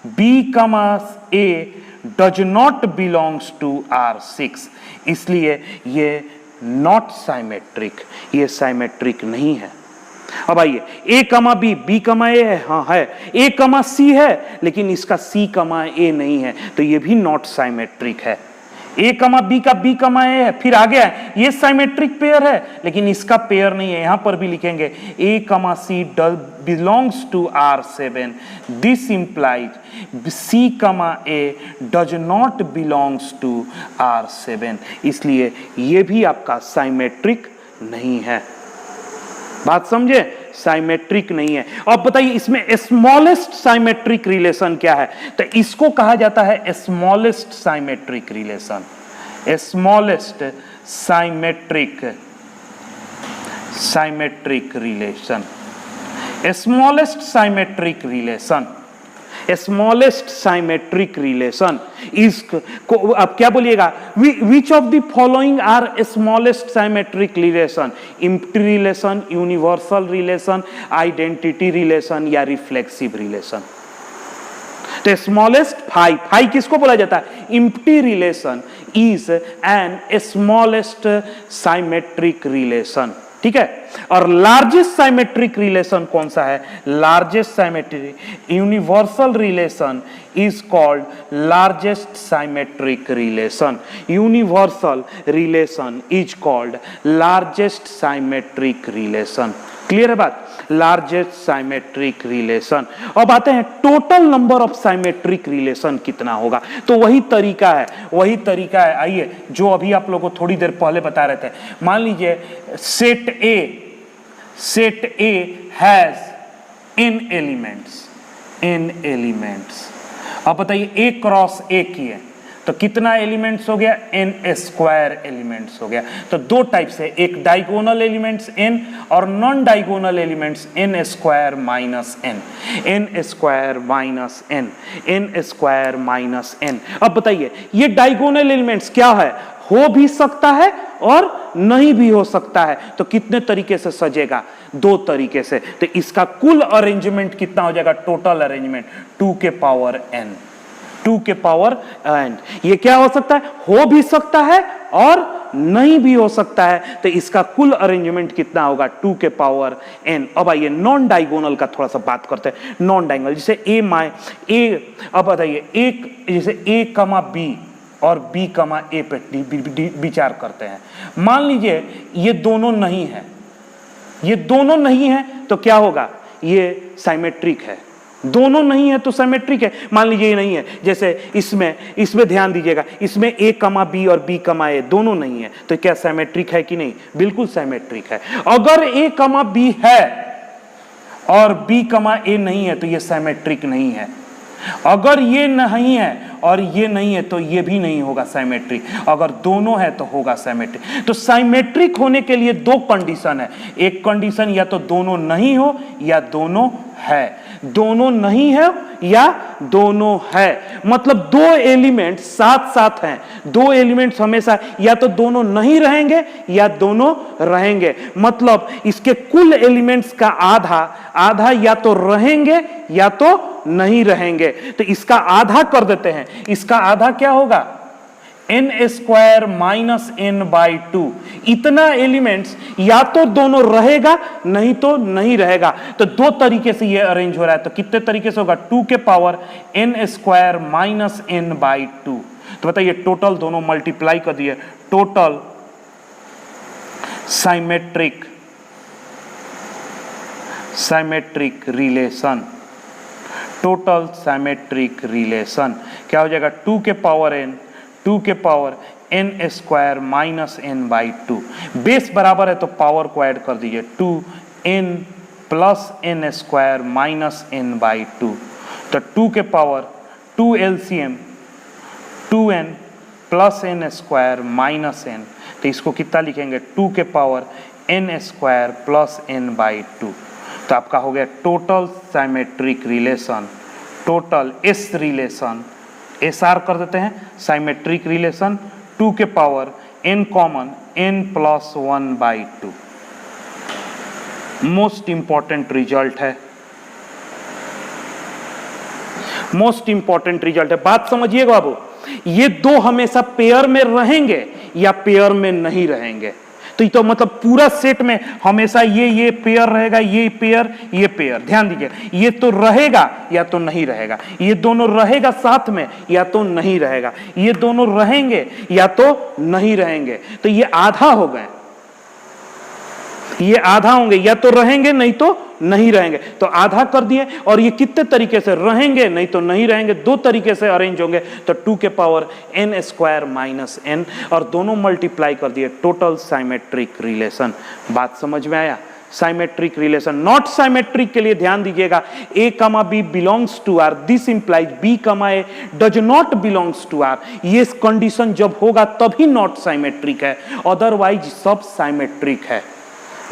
B comma A does not belongs to R6, इसलिए ये नॉट साइमेट्रिक, ये साइमेट्रिक नहीं है। अब आइए, ए कमा बी, बी कमा ए है? हाँ है। ए कमा सी है, लेकिन इसका सी कमा ए नहीं है, तो ये भी नॉट साइमेट्रिक है। ए कमा बी का बी कमा ए है, फिर आगे है, ये साइमेट्रिक पेयर है, लेकिन इसका पेयर नहीं है। यहां पर भी लिखेंगे A comma C belongs to R7। This implies C comma A does not belongs to R7, इसलिए ये भी आपका साइमेट्रिक नहीं है। बात समझे? साइमेट्रिक नहीं है। अब बताइए इसमें स्मॉलेस्ट साइमेट्रिक रिलेशन क्या है? तो इसको कहा जाता है smallest symmetric relation. Smallest symmetric relation, smallest symmetric relation, smallest symmetric relation is, अब क्या बोलिएगा? Which of the following are smallest symmetric relation? Empty relation, universal relation, identity relation या रिफ्लेक्सिव रिलेशन? तो स्मॉलेस्ट फाई किसको बोला जाता है? Empty relation is an smallest symmetric relation. ठीक है, और लार्जेस्ट साइमेट्रिक रिलेशन कौन सा है? Largest symmetric universal relation is called largest symmetric relation. Universal relation is called largest symmetric relation. Clear है बात? Largest symmetric relation. अब आते हैं total number of symmetric relation कितना होगा। तो वही तरीका है, आइए जो अभी आप लोगों को थोड़ी देर पहले बता रहे थे। मान लीजिए set A has n elements. अब बताइए ए क्रॉस ए की है तो कितना एलिमेंट्स हो गया? n स्क्वायर एलिमेंट्स हो गया। तो दो टाइप से, एक डायगोनल एलिमेंट्स n और non diagonal elements n square minus n। अब बताइए ये डायगोनल एलिमेंट्स क्या है? हो भी सकता है और नहीं भी हो सकता है। तो कितने तरीके से सजेगा? दो तरीके से। तो इसका कुल अरेंजमेंट कितना हो जाएगा? टोटल अरेंजमेंट 2 के पावर n। ये क्या हो सकता है? हो भी सकता है और नहीं भी हो सकता है। तो इसका कुल अरेंजमेंट कितना होगा? 2 के पावर n। अब आइए नॉन डायगोनल का थोड़ा सा बात करते हैं। नॉन डायगोनल जैसे अब बताइए एक जैसे a कमा b और b कमा a पे विचार करते हैं। मान लीजिए ये दोनों नहीं है तो क्या होगा? ये साइमेट्रिक है। दोनों नहीं है तो साइमेट्रिक है। मान लीजिए ये नहीं है, जैसे इसमें ध्यान दीजिएगा, इसमें a कमा b और b कमा a दोनों नहीं है तो क्या साइमेट्रिक है कि नहीं? बिल्कुल साइमेट्रिक है। अगर a कमा b है और b कमा a नहीं है तो ये साइमेट्रिक नहीं है। अगर ये नहीं है और ये नहीं है तो ये भी नहीं होगा साइमेट्रिक। अगर दोनों है तो होगा साइमेट्रिक। तो साइमेट्रिक होने के लिए दो कंडीशन है। एक कंडीशन या तो दोनों नहीं हो या दोनों है। दोनों नहीं है या दोनों है, मतलब दो एलिमेंट साथ साथ हैं। दो एलिमेंट्स हमेशा या तो दोनों नहीं रहेंगे या दोनों रहेंगे। मतलब इसके कुल एलिमेंट्स का आधा या तो रहेंगे या तो नहीं रहेंगे। तो इसका आधा कर देते हैं। इसका आधा क्या होगा? n square minus n by 2। इतना एलिमेंट्स या तो दोनों रहेगा नहीं तो नहीं रहेगा। तो दो तरीके से ये अरेंज हो रहा है। तो कितने तरीके से होगा? 2 के power n square minus n by 2। तो बताइए टोटल दोनों मल्टीप्लाई कर दिए। टोटल साइमेट्रिक रिलेशन क्या हो जाएगा? 2 के power n square minus n by 2। Base बराबर है तो पावर को ऐड कर दीजिए। 2n plus n square minus n by 2। तो 2 के power 2 LCM 2n plus n square minus n। तो इसको कितना लिखेंगे? 2 के power n square plus n by 2। तो आपका हो गया total symmetric relation. Total S relation SR कर देते हैं। साइमेट्रिक रिलेशन 2 के power n common n plus 1 by 2। Most important result है। बात समझिएगा बाबू, ये दो हमेशा पेयर में रहेंगे या पेयर में नहीं रहेंगे। तो मतलब पूरा सेट में हमेशा ये पेयर रहेगा, ये पेयर। ध्यान दीजिए, ये तो रहेगा या तो नहीं रहेगा। ये दोनों रहेगा साथ में या तो नहीं रहेगा। ये दोनों रहेंगे या तो नहीं रहेंगे। तो ये आधा हो गए, ये आधा होंगे, या तो रहेंगे नहीं तो नहीं रहेंगे। तो आधा कर दिए। और ये कितने तरीके से रहेंगे नहीं तो नहीं रहेंगे? दो तरीके से अरेंज होंगे। तो 2 के power n square minus n और दोनों मल्टीप्लाई कर दिए। Total symmetric relation. बात समझ में आया? Symmetric relation. नॉट साइमेट्रिक के लिए ध्यान दीजिएगा, a comma b belongs to r, this implies b comma a does not belongs to r। ये कंडीशन जब होगा तभी नॉट साइमेट्रिक है, अदरवाइज सब साइमेट्रिक है।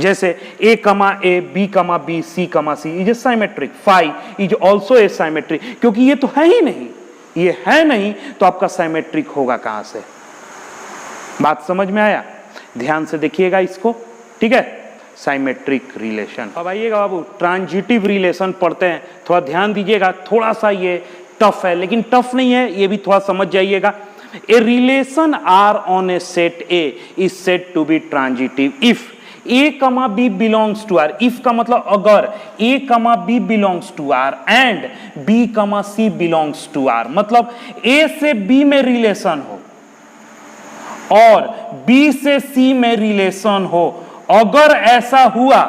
जैसे a कमा a b कमा b c comma c is a symmetric, phi is also a symmetric. क्योंकि ये तो है ही नहीं, ये है नहीं तो आपका साइमेट्रिक होगा कहां से? बात समझ में आया? ध्यान से देखिएगा इसको, ठीक है? Symmetric relation. अब आइएगा बाबू, ट्रांजिटिव रिलेशन पढ़ते हैं। थोड़ा ध्यान दीजिएगा, थोड़ा सा ये टफ है लेकिन टफ नहीं है, ये भी थोड़ा समझ जाइएगा। A relation R on a set A is said to be transitive if a comma b belongs to r। If का मतलब अगर a comma b belongs to r and b comma c belongs to r। मतलब a से b में relation हो और b से c में रिलेशन हो। अगर ऐसा हुआ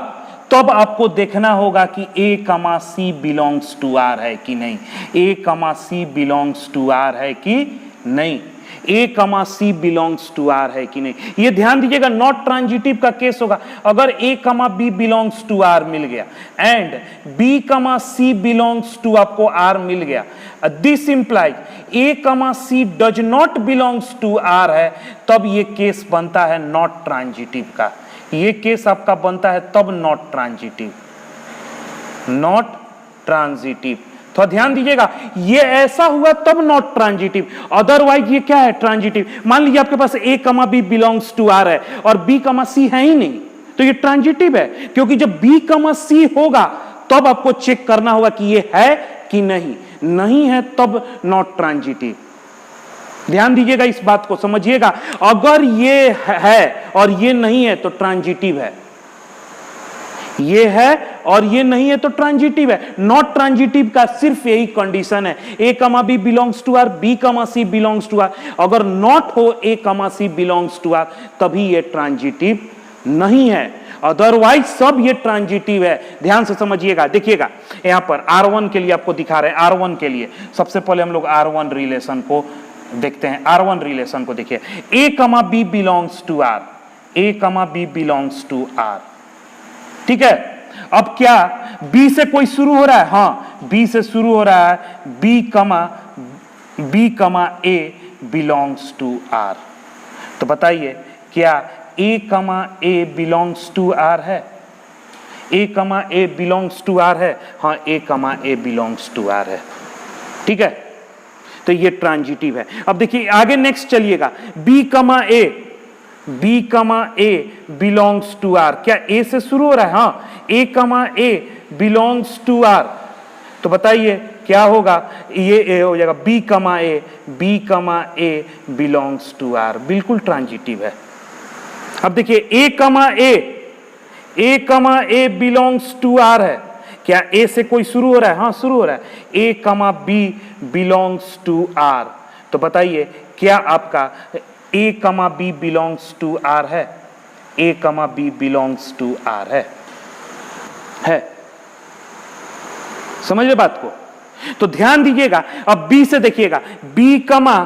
तब आपको देखना होगा कि ए comma C belongs to R है कि नहीं, ए comma C belongs to R है कि नहीं, ए comma C belongs to R है कि नहीं। ये ध्यान दीजिएगा, नॉट ट्रांजिटिव का केस होगा। अगर A comma B belongs to R मिल गया and B comma C belongs to आपको आर मिल गया, this implies A comma C does not belongs to R है, तब ये केस बनता है नॉट ट्रांजिटिव का। ये केस आपका बनता है तब नॉट ट्रांजिटिव, नॉट ट्रांजिटिव। तो ध्यान दीजिएगा, ये ऐसा हुआ तब नॉट ट्रांजिटिव, अदरवाइज ये क्या है, ट्रांजिटिव। मान लीजिए आपके पास ए comma B belongs to R है और बी कमा सी है ही नहीं, तो ये ट्रांजिटिव है, क्योंकि जब बी कमा सी होगा तब आपको चेक करना होगा कि ये है कि नहीं, नहीं है तब नॉट ट्रांजिटिव। ध्यान दीजिएगा, इस बात को समझिएगा, अगर ये है और ये नहीं है तो ट्रांजिटिव है, ये है और ये नहीं है तो ट्रांजिटिव है। नॉट ट्रांजिटिव का सिर्फ यही कंडीशन है, A comma B belongs to R, B comma C belongs to R. अगर नॉट हो A comma C belongs to are तभी ये ट्रांजिटिव नहीं है, अदरवाइज सब ये ट्रांजिटिव है। ध्यान से समझिएगा, देखिएगा यहां पर R1 के लिए आपको दिखा रहे हैं। R1 के लिए सबसे पहले हम लोग R1 रिलेशन को देखते हैं। R1 रिलेशन को देखिए, ए comma B belongs to are, A comma B belongs to are, ठीक है। अब क्या बी से कोई शुरू हो रहा है, हाँ बी से शुरू हो रहा है, B comma A belongs to are. तो बताइए क्या ए comma A belongs to R है, A comma A belongs to R है, हाँ ए comma A belongs to R है, ठीक है। तो ये ट्रांजिटिव है। अब देखिए आगे नेक्स्ट चलिएगा, B comma A, B comma A belongs to R, क्या ए से शुरू हो रहा है, हाँ ए comma A belongs to are. तो बताइए क्या होगा, ये ए हो जाएगा, B comma A, B comma A belongs to R, बिल्कुल ट्रांजिटिव है। अब देखिए ए comma A belongs to R है, क्या ए से कोई शुरू हो रहा है, हाँ शुरू हो रहा है, A comma B belongs to are. तो बताइए क्या आपका ए comma B belongs to R है, A comma B belongs to R है। समझिए बात को। तो ध्यान दीजिएगा, अब बी से देखिएगा, B comma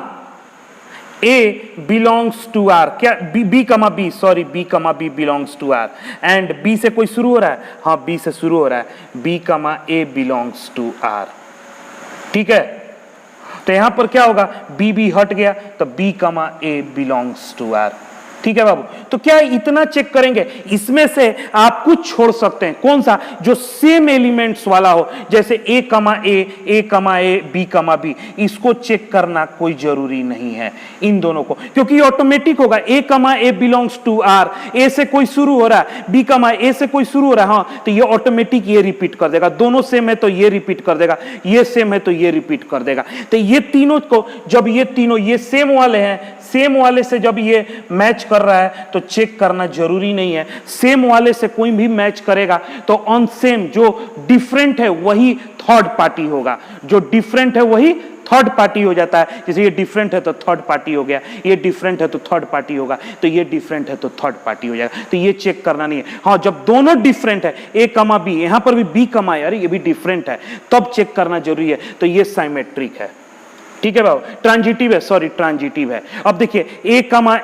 A belongs to R, क्या B comma B, sorry B comma B belongs to R, and B से कोई शुरू हो रहा है, हाँ बी से शुरू हो रहा है, B comma A belongs to are, ठीक है। तो यहां पर क्या होगा, बी बी हट गया तो B comma A belongs to are, ठीक है बाबू। तो क्या इतना चेक करेंगे, इसमें से आप कुछ छोड़ सकते हैं, कौन सा, जो सेम एलिमेंट्स वाला हो, जैसे ए comma A B comma B, इसको चेक करना कोई जरूरी नहीं है इन दोनों को, क्योंकि ऑटोमेटिक होगा। ए comma A belongs to are, ए से कोई शुरू हो रहा है, बी कमा ए से कोई शुरू हो रहा है, हाँ तो ये ऑटोमेटिक ये रिपीट कर देगा, दोनों सेम है तो ये रिपीट कर देगा, ये सेम है तो ये रिपीट कर देगा। तो ये तीनों को, जब ये तीनों ये सेम वाले हैं, सेम वाले से जब ये मैच कर रहा है तो चेक करना जरूरी नहीं है। सेम वाले से कोई भी मैच करेगा तो अनसेम, जो डिफरेंट है वही थर्ड पार्टी होगा, जो डिफरेंट है वही थर्ड पार्टी हो जाता है। जैसे ये डिफरेंट है तो थर्ड पार्टी हो गया, ये डिफरेंट है तो थर्ड पार्टी होगा, तो ये डिफरेंट है तो थर्ड पार्टी हो जाएगा। तो ये चेक करना नहीं है। हाँ जब दोनों डिफरेंट है, ए कमा बी, यहां पर भी बी कमा है, अरे ये भी डिफरेंट है, तब चेक करना जरूरी है। तो ये साइमेट्रिक है, ठीक है बाबू, ट्रांजिटिव है, सॉरी ट्रांजिटिव है। अब देखिए ए कमा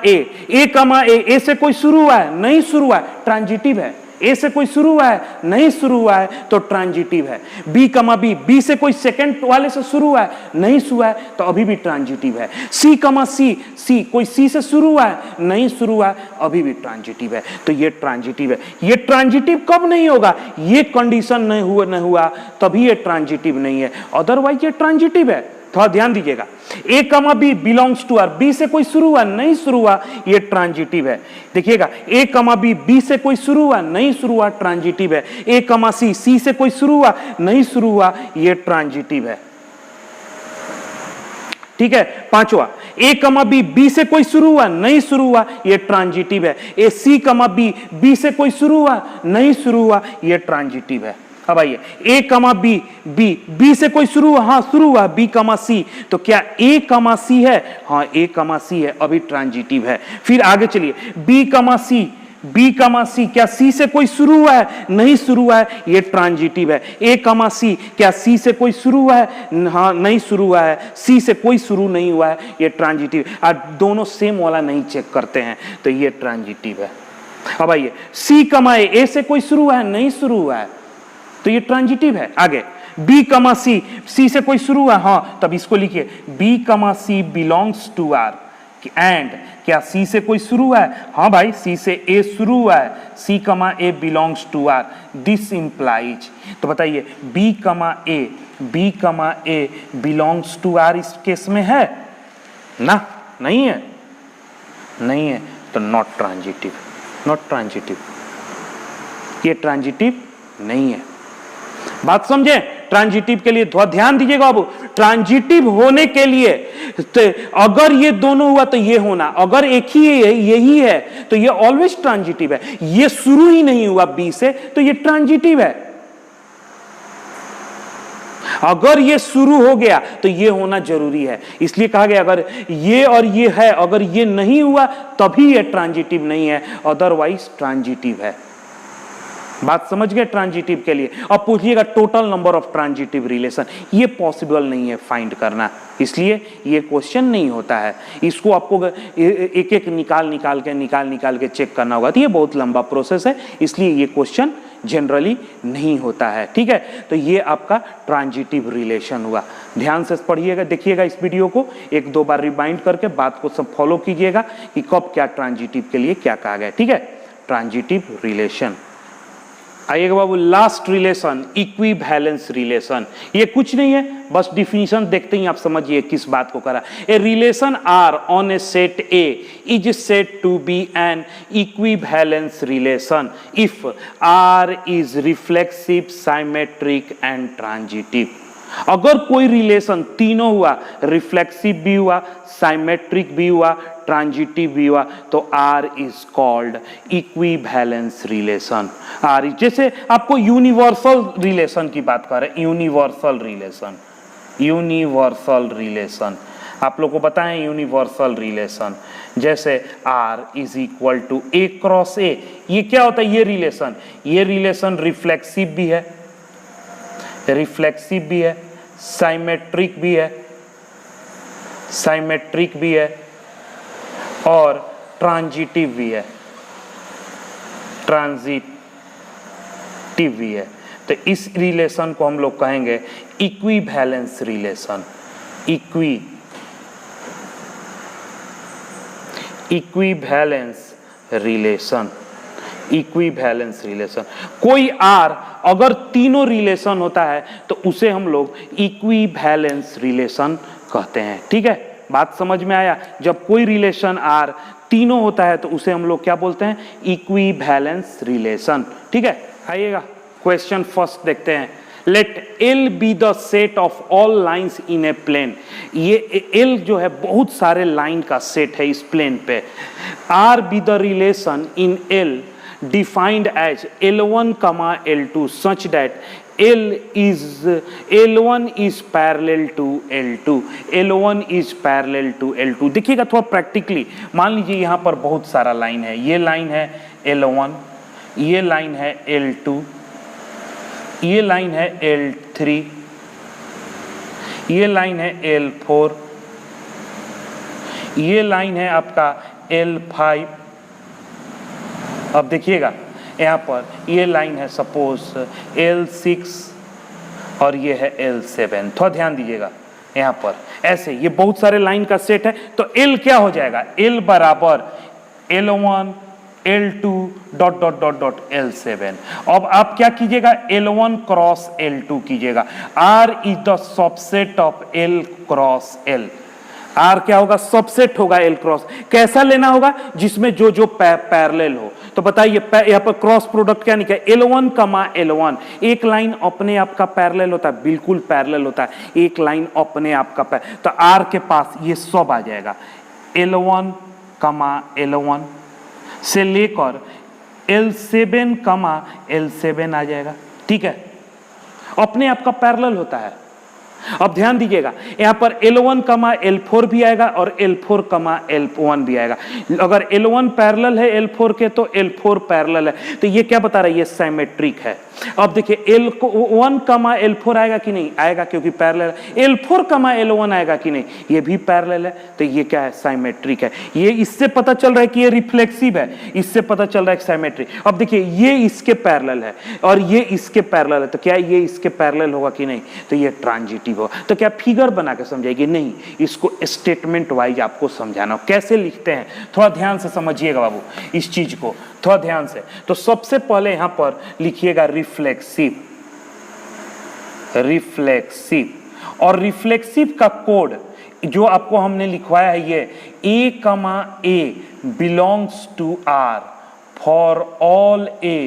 ए से कोई शुरू हुआ है, नहीं शुरू हुआ है, ट्रांजिटिव है। ए से कोई शुरू हुआ है, नहीं शुरू हुआ है, तो ट्रांजिटिव है। बी कमा बी से कोई सेकंड वाले से शुरू हुआ है, नहीं शुरू हुआ है, तो अभी भी ट्रांजिटिव है। सी कमा सी कोई सी से शुरू हुआ है, नहीं शुरू हुआ है, अभी भी ट्रांजिटिव है। तो ये ट्रांजिटिव है। ये ट्रांजिटिव कब नहीं होगा, ये कंडीशन नहीं हुआ तभी ये ट्रांजिटिव नहीं है, अदरवाइज ये ट्रांजिटिव है। थोड़ा ध्यान दीजिएगा, A comma B belongs to R, B से कोई शुरू हुआ, नहीं शुरू हुआ, ये ट्रांजिटिव है। देखिएगा ए कमा बी से कोई शुरू हुआ, नहीं शुरू हुआ, ट्रांजिटिव है। ए कमा सी से कोई शुरू हुआ, नहीं शुरू हुआ, ये ट्रांजिटिव है, ठीक है। पांचवा, ए कमा बी से कोई शुरू हुआ, नहीं शुरू हुआ, ये ट्रांजिटिव है। ए सी कमा बी से कोई शुरू हुआ, नहीं शुरू हुआ, ये ट्रांजिटिव है। अब आइए ए कमा बी से कोई शुरू हुआ, हाँ शुरू हुआ, बी कमा सी, तो क्या ए कमा सी है, हाँ ए कमा सी है, अभी ट्रांजिटिव है। फिर आगे चलिए, बी कमा बी कमा सी, क्या सी से कोई शुरू हुआ है? नहीं शुरू हुआ है, ये ट्रांजिटिव है। ए कमा सी, क्या सी से कोई शुरू हुआ है? हाँ, नहीं शुरू हुआ है। सी से कोई शुरू नहीं हुआ है, ये ट्रांजिटिव। और दोनों सेम वाला नहीं चेक करते हैं तो ये ट्रांजिटिव है। अब आइए, सी कमा ए से कोई शुरू हुआ है? नहीं शुरू हुआ है, तो ये ट्रांजिटिव है। आगे बी कमा सी, सी से कोई शुरू हुआ है? हाँ, तब इसको लिखिए B comma C belongs to R. And क्या सी से कोई शुरू हुआ है? हाँ भाई, सी से ए शुरू हुआ है, C comma A belongs to R. This implies, तो बताइए B comma A belongs to R इस केस में है ना? नहीं है, नहीं है, तो नॉट ट्रांजिटिव, नॉट ट्रांजिटिव, ये ट्रांजिटिव नहीं है। बात समझे? ट्रांजिटिव के लिए थोड़ा ध्यान दीजिएगा। अब ट्रांजिटिव होने के लिए तो अगर ये दोनों हुआ तो ये होना, अगर एक ही है, यही है, तो ये ऑलवेज ट्रांजिटिव है। ये शुरू ही नहीं हुआ बी से तो ये ट्रांजिटिव है। अगर ये शुरू हो गया तो ये होना जरूरी है, इसलिए कहा गया अगर ये और ये है, अगर ये नहीं हुआ तभी ये ट्रांजिटिव नहीं है, अदरवाइज ट्रांजिटिव है। बात समझ गए? ट्रांजिटिव के लिए अब पूछिएगा total number of transitive relation, ये पॉसिबल नहीं है फाइंड करना, इसलिए ये क्वेश्चन नहीं होता है। इसको आपको एक एक निकाल के चेक करना होगा, तो ये बहुत लंबा प्रोसेस है, इसलिए ये क्वेश्चन जनरली नहीं होता है। ठीक है, तो ये आपका ट्रांजिटिव रिलेशन हुआ। ध्यान से पढ़िएगा, देखिएगा इस वीडियो को एक दो बार रिमाइंड करके बात को सब फॉलो कीजिएगा कि कब क्या ट्रांजिटिव के लिए क्या कहा गया। ठीक है, ट्रांजिटिव रिलेशन। आइएगा बाबू, लास्ट रिलेशन इक्विवेलेंस रिलेशन। ये कुछ नहीं है, बस डिफिनीशन देखते ही आप समझिए किस बात को करा। A relation R on a set A is said to be an equivalence relation if R is reflexive, symmetric and transitive. अगर कोई रिलेशन तीनों हुआ, रिफ्लेक्सिव भी हुआ, साइमेट्रिक भी हुआ, ट्रांजिटिव भी हुआ, तो R is called equivalence relation. R, जैसे आपको यूनिवर्सल रिलेशन की बात कर रहे हैं, यूनिवर्सल रिलेशन आप लोग को बताएं। यूनिवर्सल रिलेशन जैसे R is equal to A cross A, ये क्या होता है? ये रिलेशन रिफ्लेक्सिव भी है, साइमेट्रिक भी है और ट्रांजिटिव भी है। तो इस रिलेशन को हम लोग कहेंगे इक्विवेलेंस रिलेशन। Equivalence relation. कोई आर अगर तीनों रिलेशन होता है तो उसे हम लोग इक्विवेलेंस रिलेशन कहते हैं। ठीक है, बात समझ में आया? जब कोई रिलेशन आर तीनों होता है तो उसे हम लोग क्या बोलते हैं? Equivalence relation. ठीक है, आइएगा क्वेश्चन फर्स्ट देखते हैं। Let L be the set of all lines in a plane. ये एल जो है बहुत सारे लाइन का सेट है इस प्लेन पे। R be the relation in L defined as L1, L2 such that L1 is parallel to L2, L1 is parallel to L2। देखिएगा थोड़ा प्रैक्टिकली, मान लीजिए यहाँ पर बहुत सारा लाइन है, ये लाइन है L1, ये लाइन है L2, ये लाइन है L3, ये लाइन है L4, ये लाइन है आपका L5। अब देखिएगा यहाँ पर ये लाइन है सपोज L6 और ये है L7। थोड़ा ध्यान दीजिएगा यहाँ पर, ऐसे ये बहुत सारे लाइन का सेट है तो L क्या हो जाएगा? L बराबर L1 L2 dot dot dot dot L7। अब आप क्या कीजिएगा? L1 क्रॉस L2 कीजिएगा। R is the subset of L cross L। R क्या होगा? सबसेट होगा L क्रॉस। कैसा लेना होगा? जिसमें जो जो पैरेलल हो। तो बताइए यहाँ पर क्रॉस प्रोडक्ट क्या निकला? L1 कमा L1। एक लाइन अपने आप का पैरेलल होता है, बिल्कुल पैरेलल होता है, एक लाइन अपने आप का तो R के पास ये सब आ जाएगा। L1 कमा L1 से लेकर L7 कमा L7 आ जाएगा। ठीक है, अपने आप का पैरेलल होता है। अब ध्यान दीजिएगा, यहां पर L1 कमा L4 भी आएगा और L4 कमा L1 भी आएगा। अगर L1 पैरेलल है L4 के तो L4 पैरेलल है, तो ये क्या बता रहा है, ये सिमेट्रिक है। अब देखिए L1 कमा L4 आएगा कि नहीं आएगा, क्योंकि पैरेलल है। L4 कमा L1 आएगा कि नहीं, ये भी पैरेलल है, तो ये क्या है, सिमेट्रिक है। ये इससे पता चल रहा है कि ये रिफ्लेक्सिव है, इससे पता चल रहा है सिमेट्रिक। अब देखिए ये इसके पैरेलल है और ये इसके पैरेलल है, तो क्या ये इसके पैरेलल होगा कि नहीं, तो ये ट्रांजिटिव होगा। तो क्या फिगर बना के समझाएगी, नहीं, इसको स्टेटमेंट वाइज आपको समझाना। कैसे लिखते हैं थोड़ा ध्यान से समझिएगा बाबू इस चीज को, थोड़ा ध्यान से। तो सबसे पहले यहां पर लिखिएगा रिफ्लेक्सिव, रिफ्लेक्सिव, और रिफ्लेक्सिव का कोड जो आपको हमने लिखवाया है, ये A comma A belongs to R for all A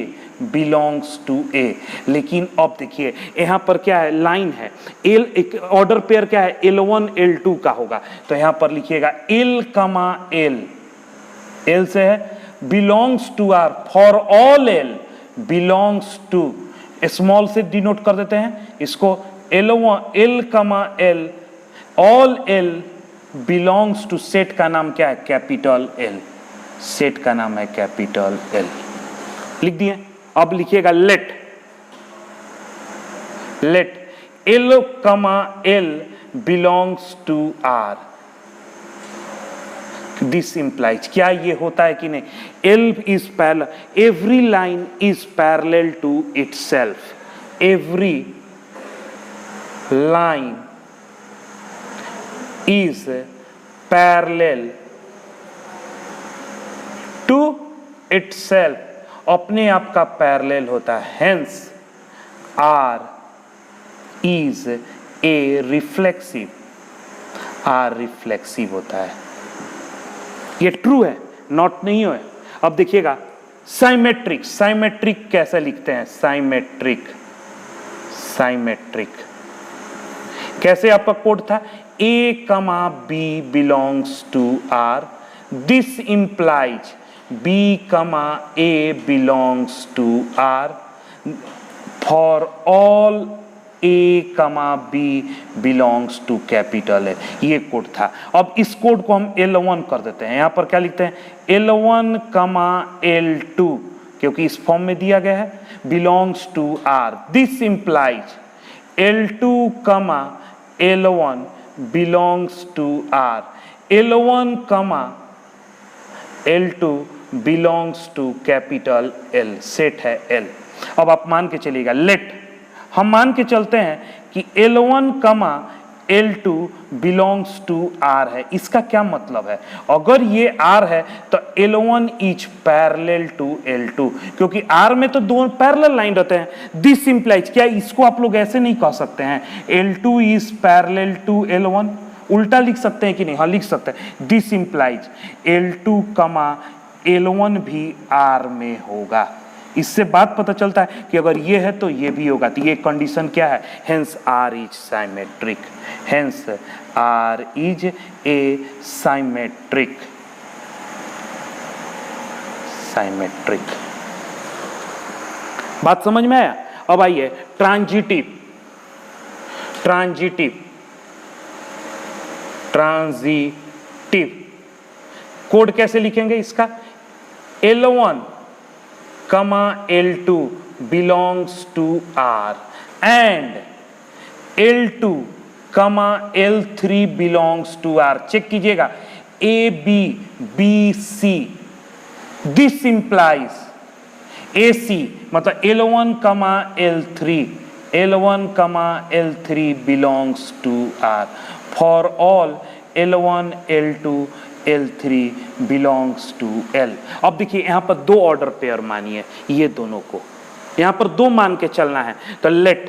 belongs to A। लेकिन अब देखिए यहां पर क्या है, लाइन है, L एक ऑर्डर पेयर क्या है, L1 L2 का होगा, तो यहां पर लिखिएगा L कमा L, L से है belongs to R for all L belongs to, small से डिनोट कर देते हैं इसको, L comma L all L belongs to, set का नाम क्या है, कैपिटल L, सेट का नाम है कैपिटल L। लिख दिए। अब लिखिएगा let, let L comma L belongs to R। This implies, क्या ये होता है कि नहीं, L is parallel, every line is parallel to itself, every line is parallel to itself, अपने आप का पैरेलल होता है, hence R is a reflexive, R reflexive होता है। ये ट्रू है, नॉट नहीं है। अब देखिएगा साइमेट्रिक, साइमेट्रिक कैसे लिखते हैं, साइमेट्रिक, साइमेट्रिक कैसे आपका कोड था, A comma B belongs to R, this implies B comma A belongs to R for all A comma B belongs to capital है, ये कोड था। अब इस कोड को हम L1 कर देते हैं, यहां पर क्या लिखते हैं, L1 कमा L2, क्योंकि इस फॉर्म में दिया गया है, belongs to R, this implies L2 comma L1 belongs to R, L1 comma L2 belongs to capital L, set है L। अब आप मान के चलिएगा, लेट हम मान के चलते हैं कि L1 comma L2 belongs to R है। इसका क्या मतलब है, अगर ये R है तो L1 is parallel to L2, क्योंकि R में तो दो पैरेलल लाइन रहते हैं। दिस इंप्लाइज, क्या इसको आप लोग ऐसे नहीं कह सकते हैं, L2 is parallel to L1, उल्टा लिख सकते हैं कि नहीं, हाँ लिख सकते हैं। This implies L2 comma L1 भी R में होगा। इससे बात पता चलता है कि अगर ये है तो ये भी होगा, तो ये कंडीशन क्या है, hence R is symmetric, hence R is a symmetric, symmetric. बात समझ में आया। अब आइए ट्रांजिटिव, ट्रांजिटिव, ट्रांजिटिव कोड कैसे लिखेंगे इसका, L1 comma L2 belongs to R and L2 कमा L3 belongs to R। Check कीजिएगा, A B B C, this implies AC, मतलब L1 कमा L3, L1 कमा L3 belongs to R for all L1 L2 L3 belongs to L। अब देखिए यहां पर दो ऑर्डर पेयर मानिए, ये दोनों को यहां पर दो मान के चलना है, तो लेट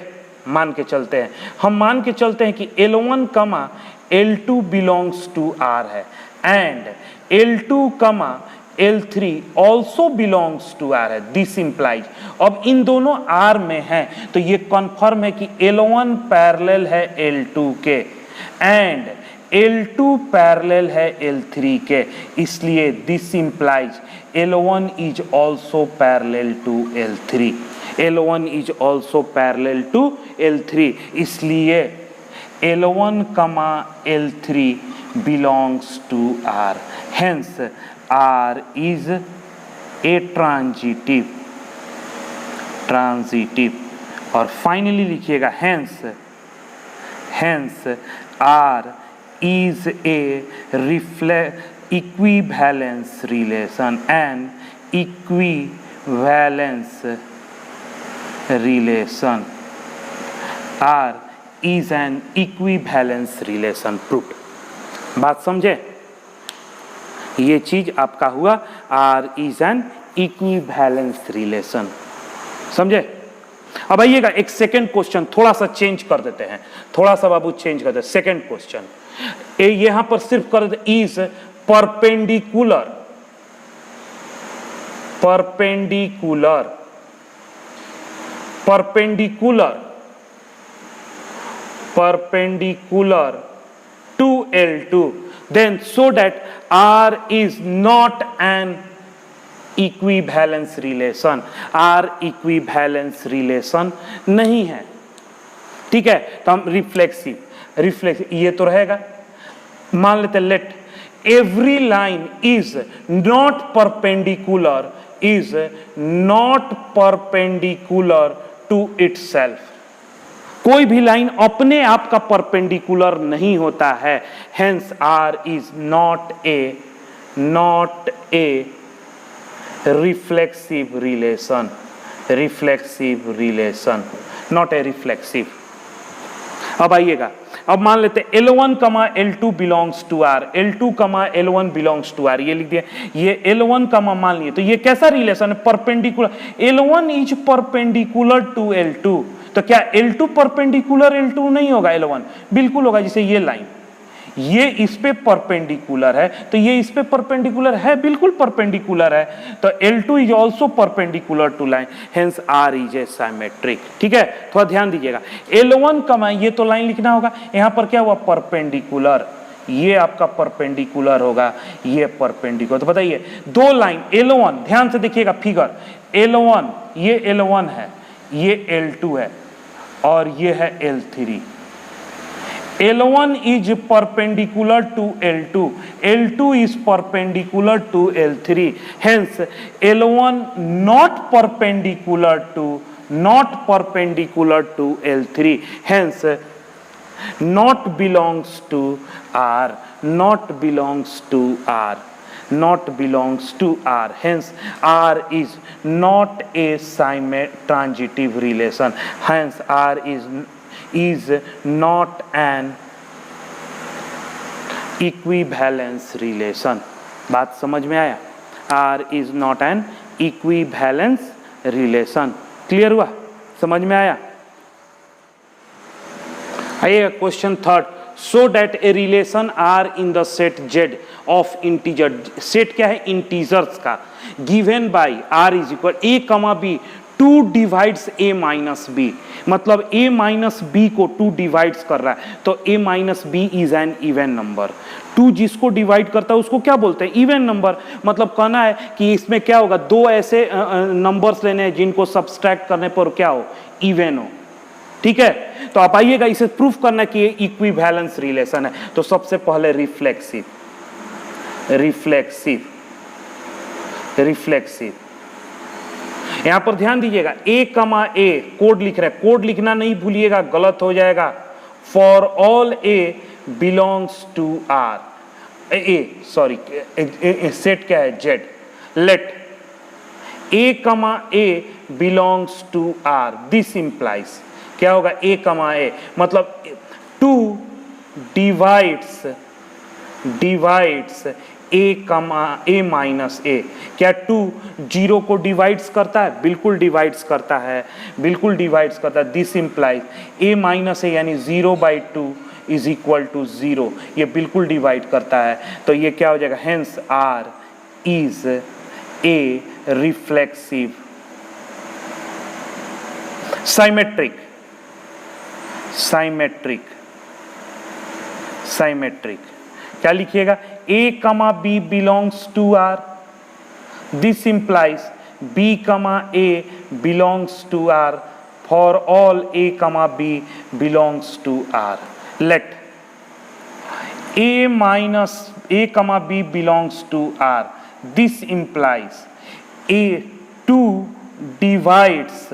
मान के चलते हैं, हम मान के चलते हैं कि L1 comma L2 belongs to R है एंड L2 कमा L3 also belongs to R है, दिस इंप्लाइज। अब इन दोनों R में है तो ये कन्फर्म है कि L1 पैरेलल है L2 के एंड L2 पैरेलल है L3 के, इसलिए this implies L1 is also parallel to L3, L1 is also parallel to L3, इसलिए L1 comma L3 belongs to R. Hence R is a transitive और finally लिखिएगा hence R is a equivalence relation and equivalence relation R is an equivalence relation proved. बात समझे? ये चीज आपका हुआ R is an equivalence relation. समझे? अब आइएगा एक सेकेंड क्वेश्चन थोड़ा सा चेंज कर देते हैं, थोड़ा सा बाबू चेंज कर देते हैं। सेकेंड क्वेश्चन यहां पर सिर्फ कर देते is perpendicular to L2, then so that R is not an equivalence relation. R equivalence relation नहीं है, ठीक है? तो हम रिफ्लेक्सिव ये तो रहेगा। मान लेते let every line is not perpendicular to itself. कोई भी लाइन अपने आप का परपेंडिकुलर नहीं होता है। Hence R is not a reflexive relation, not a reflexive. अब आइएगा, अब मान लेते हैं L1, L2 belongs to R, L2, L1 belongs to R, ये लिख दिया। ये L1, मान लिए तो ये कैसा रिलेशन है? Perpendicular. L1 is perpendicular to L2, तो क्या L2 परपेंडिकुलर L2 नहीं होगा? L1 बिल्कुल होगा। जैसे ये लाइन ये इस पे परपेंडिकुलर है तो ये इस पे परपेंडिकुलर है, बिल्कुल परपेंडिकुलर है। तो L2 is also perpendicular to line, hence R is a symmetric. ठीक है, थोड़ा ध्यान दीजिएगा। L1, ये तो लाइन लिखना होगा, यहां पर क्या हुआ? परपेंडिकुलर, ये आपका परपेंडिकुलर होगा, ये परपेंडिकुलर। तो बताइए दो लाइन L1, ध्यान से देखिएगा फिगर, L1 ये L1 है, ये L2 है और ये है L3। L1 is perpendicular to L2, L2 is perpendicular to L3, hence L1 not perpendicular to L3, hence not belongs to R, hence R is not a transitive relation, hence R is not an equivalence relation। बात समझ में आया? R is not an equivalence relation। Clear हुआ? समझ में आया? आइएगा question third. So that a relation R in the set Z of integer, set क्या है? इंटीजर्स का, given by R is equal A, B 2 divides A minus B, मतलब A minus B को 2 डिवाइड्स कर रहा है, तो A minus B is an even number. 2 जिसको डिवाइड करता है उसको क्या बोलते हैं? Even number. मतलब कहना है कि इसमें क्या होगा? दो ऐसे नंबर्स लेने हैं जिनको सब्सट्रैक्ट करने पर क्या हो? इवन हो। ठीक है, तो आप आइएगा इसे प्रूफ करना कि ये इक्विवेलेंस रिलेशन है। तो सबसे पहले रिफ्लेक्सिव, यहां पर ध्यान दीजिएगा, A, कोड लिख रहा है, कोड लिखना नहीं भूलिएगा, गलत हो जाएगा। For all A belongs to R, set क्या है? Z। Let A, belongs to R, this implies क्या होगा? A, मतलब 2 डिवाइड्स A माइनस A। क्या 2 0 को डिवाइड्स करता है? बिल्कुल डिवाइड्स करता है, this implies A minus A यानी 0/2 इज इक्वल टू 0, ये बिल्कुल डिवाइड करता है। तो ये क्या हो जाएगा? Hence R is a reflexive symmetric. क्या लिखिएगा? A, B belongs to R. This implies B, A belongs to R for all A, B belongs to R. let a minus a comma b belongs to R. This implies a2 divides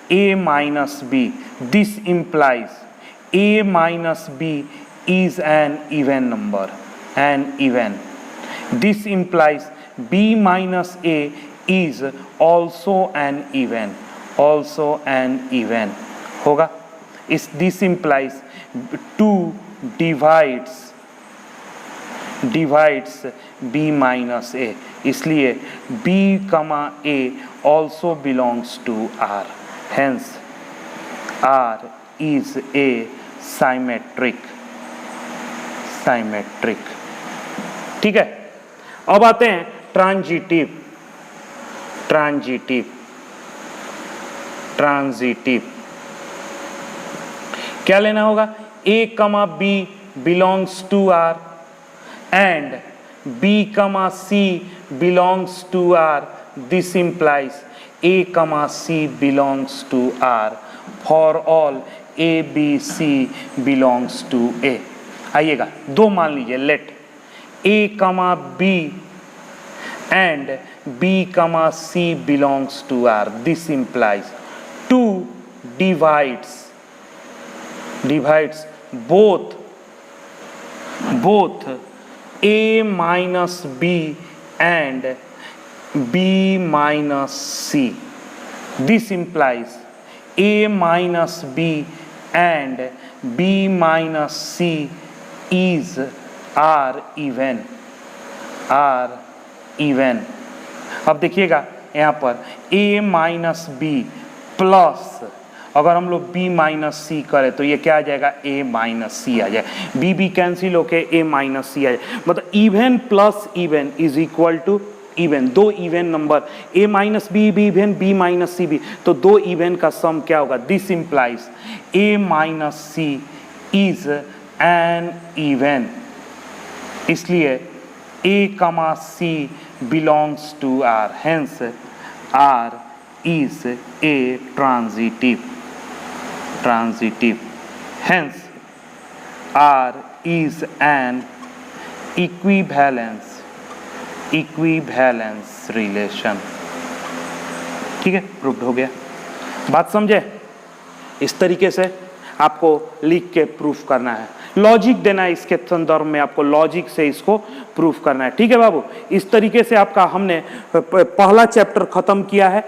a minus b. This implies a minus b is an even number, an even. This implies b minus a is also an even, also an even होगा. This implies 2 divides b minus a, इसलिए b comma a also belongs to R. Hence R is a symmetric. ठीक है. अब आते हैं transitive. क्या लेना होगा? a comma b belongs to R and b comma c belongs to R. This implies a comma c belongs to R for all a b c belongs to a. आइएगा, दो मान लीजिए. Let a comma b and b comma c belongs to R. This implies 2 divides both a minus b and b minus c. This implies a minus b and b minus c is R even. अब देखिएगा यहाँ पर a minus B plus, अगर हम लोग b minus सी करें तो ये क्या आ जाएगा? a माइनस सी आ जाएगा. b कैंसिल होके a माइनस सी आ जाए. मतलब even plus even is equal to even. दो even number a minus B भी इवन, b माइनस सी भी, तो दो इवन का सम क्या होगा? This implies a minus C is an even. इसलिए a comma c belongs to R. Hence R is a transitive. Hence R is an equivalence relation. ठीक है, proved हो गया. बात समझे? इस तरीके से आपको लिख के प्रूफ करना है. लॉजिक देना है इसके संदर्भ में, आपको लॉजिक से इसको प्रूफ करना है. ठीक है बाबू, इस तरीके से आपका हमने पहला चैप्टर खत्म किया है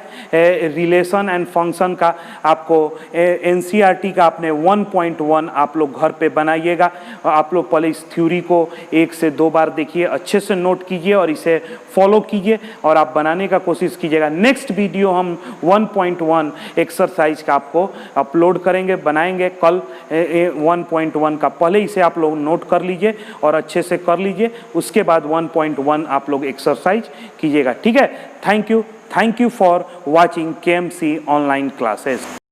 रिलेशन एंड फंक्शन का. आपको एनसीईआरटी का आपने 1.1 आप लोग घर पे बनाइएगा. आप लोग पहले इस थ्योरी को 1 से 2 बार देखिए, अच्छे से नोट कीजिए और इसे फॉलो कीजिए और आप बनाने का कोशिश कीजिएगा. नेक्स्ट वीडियो हम 1.1 एक्सरसाइज का आपको अपलोड करेंगे, बनाएंगे कल 1.1 का. पहले इसे आप लोग नोट कर लीजिए और अच्छे से कर लीजिए, उसके बाद 1.1 आप लोग एक्सरसाइज कीजिएगा. ठीक है. Thank you for watching KMC online classes.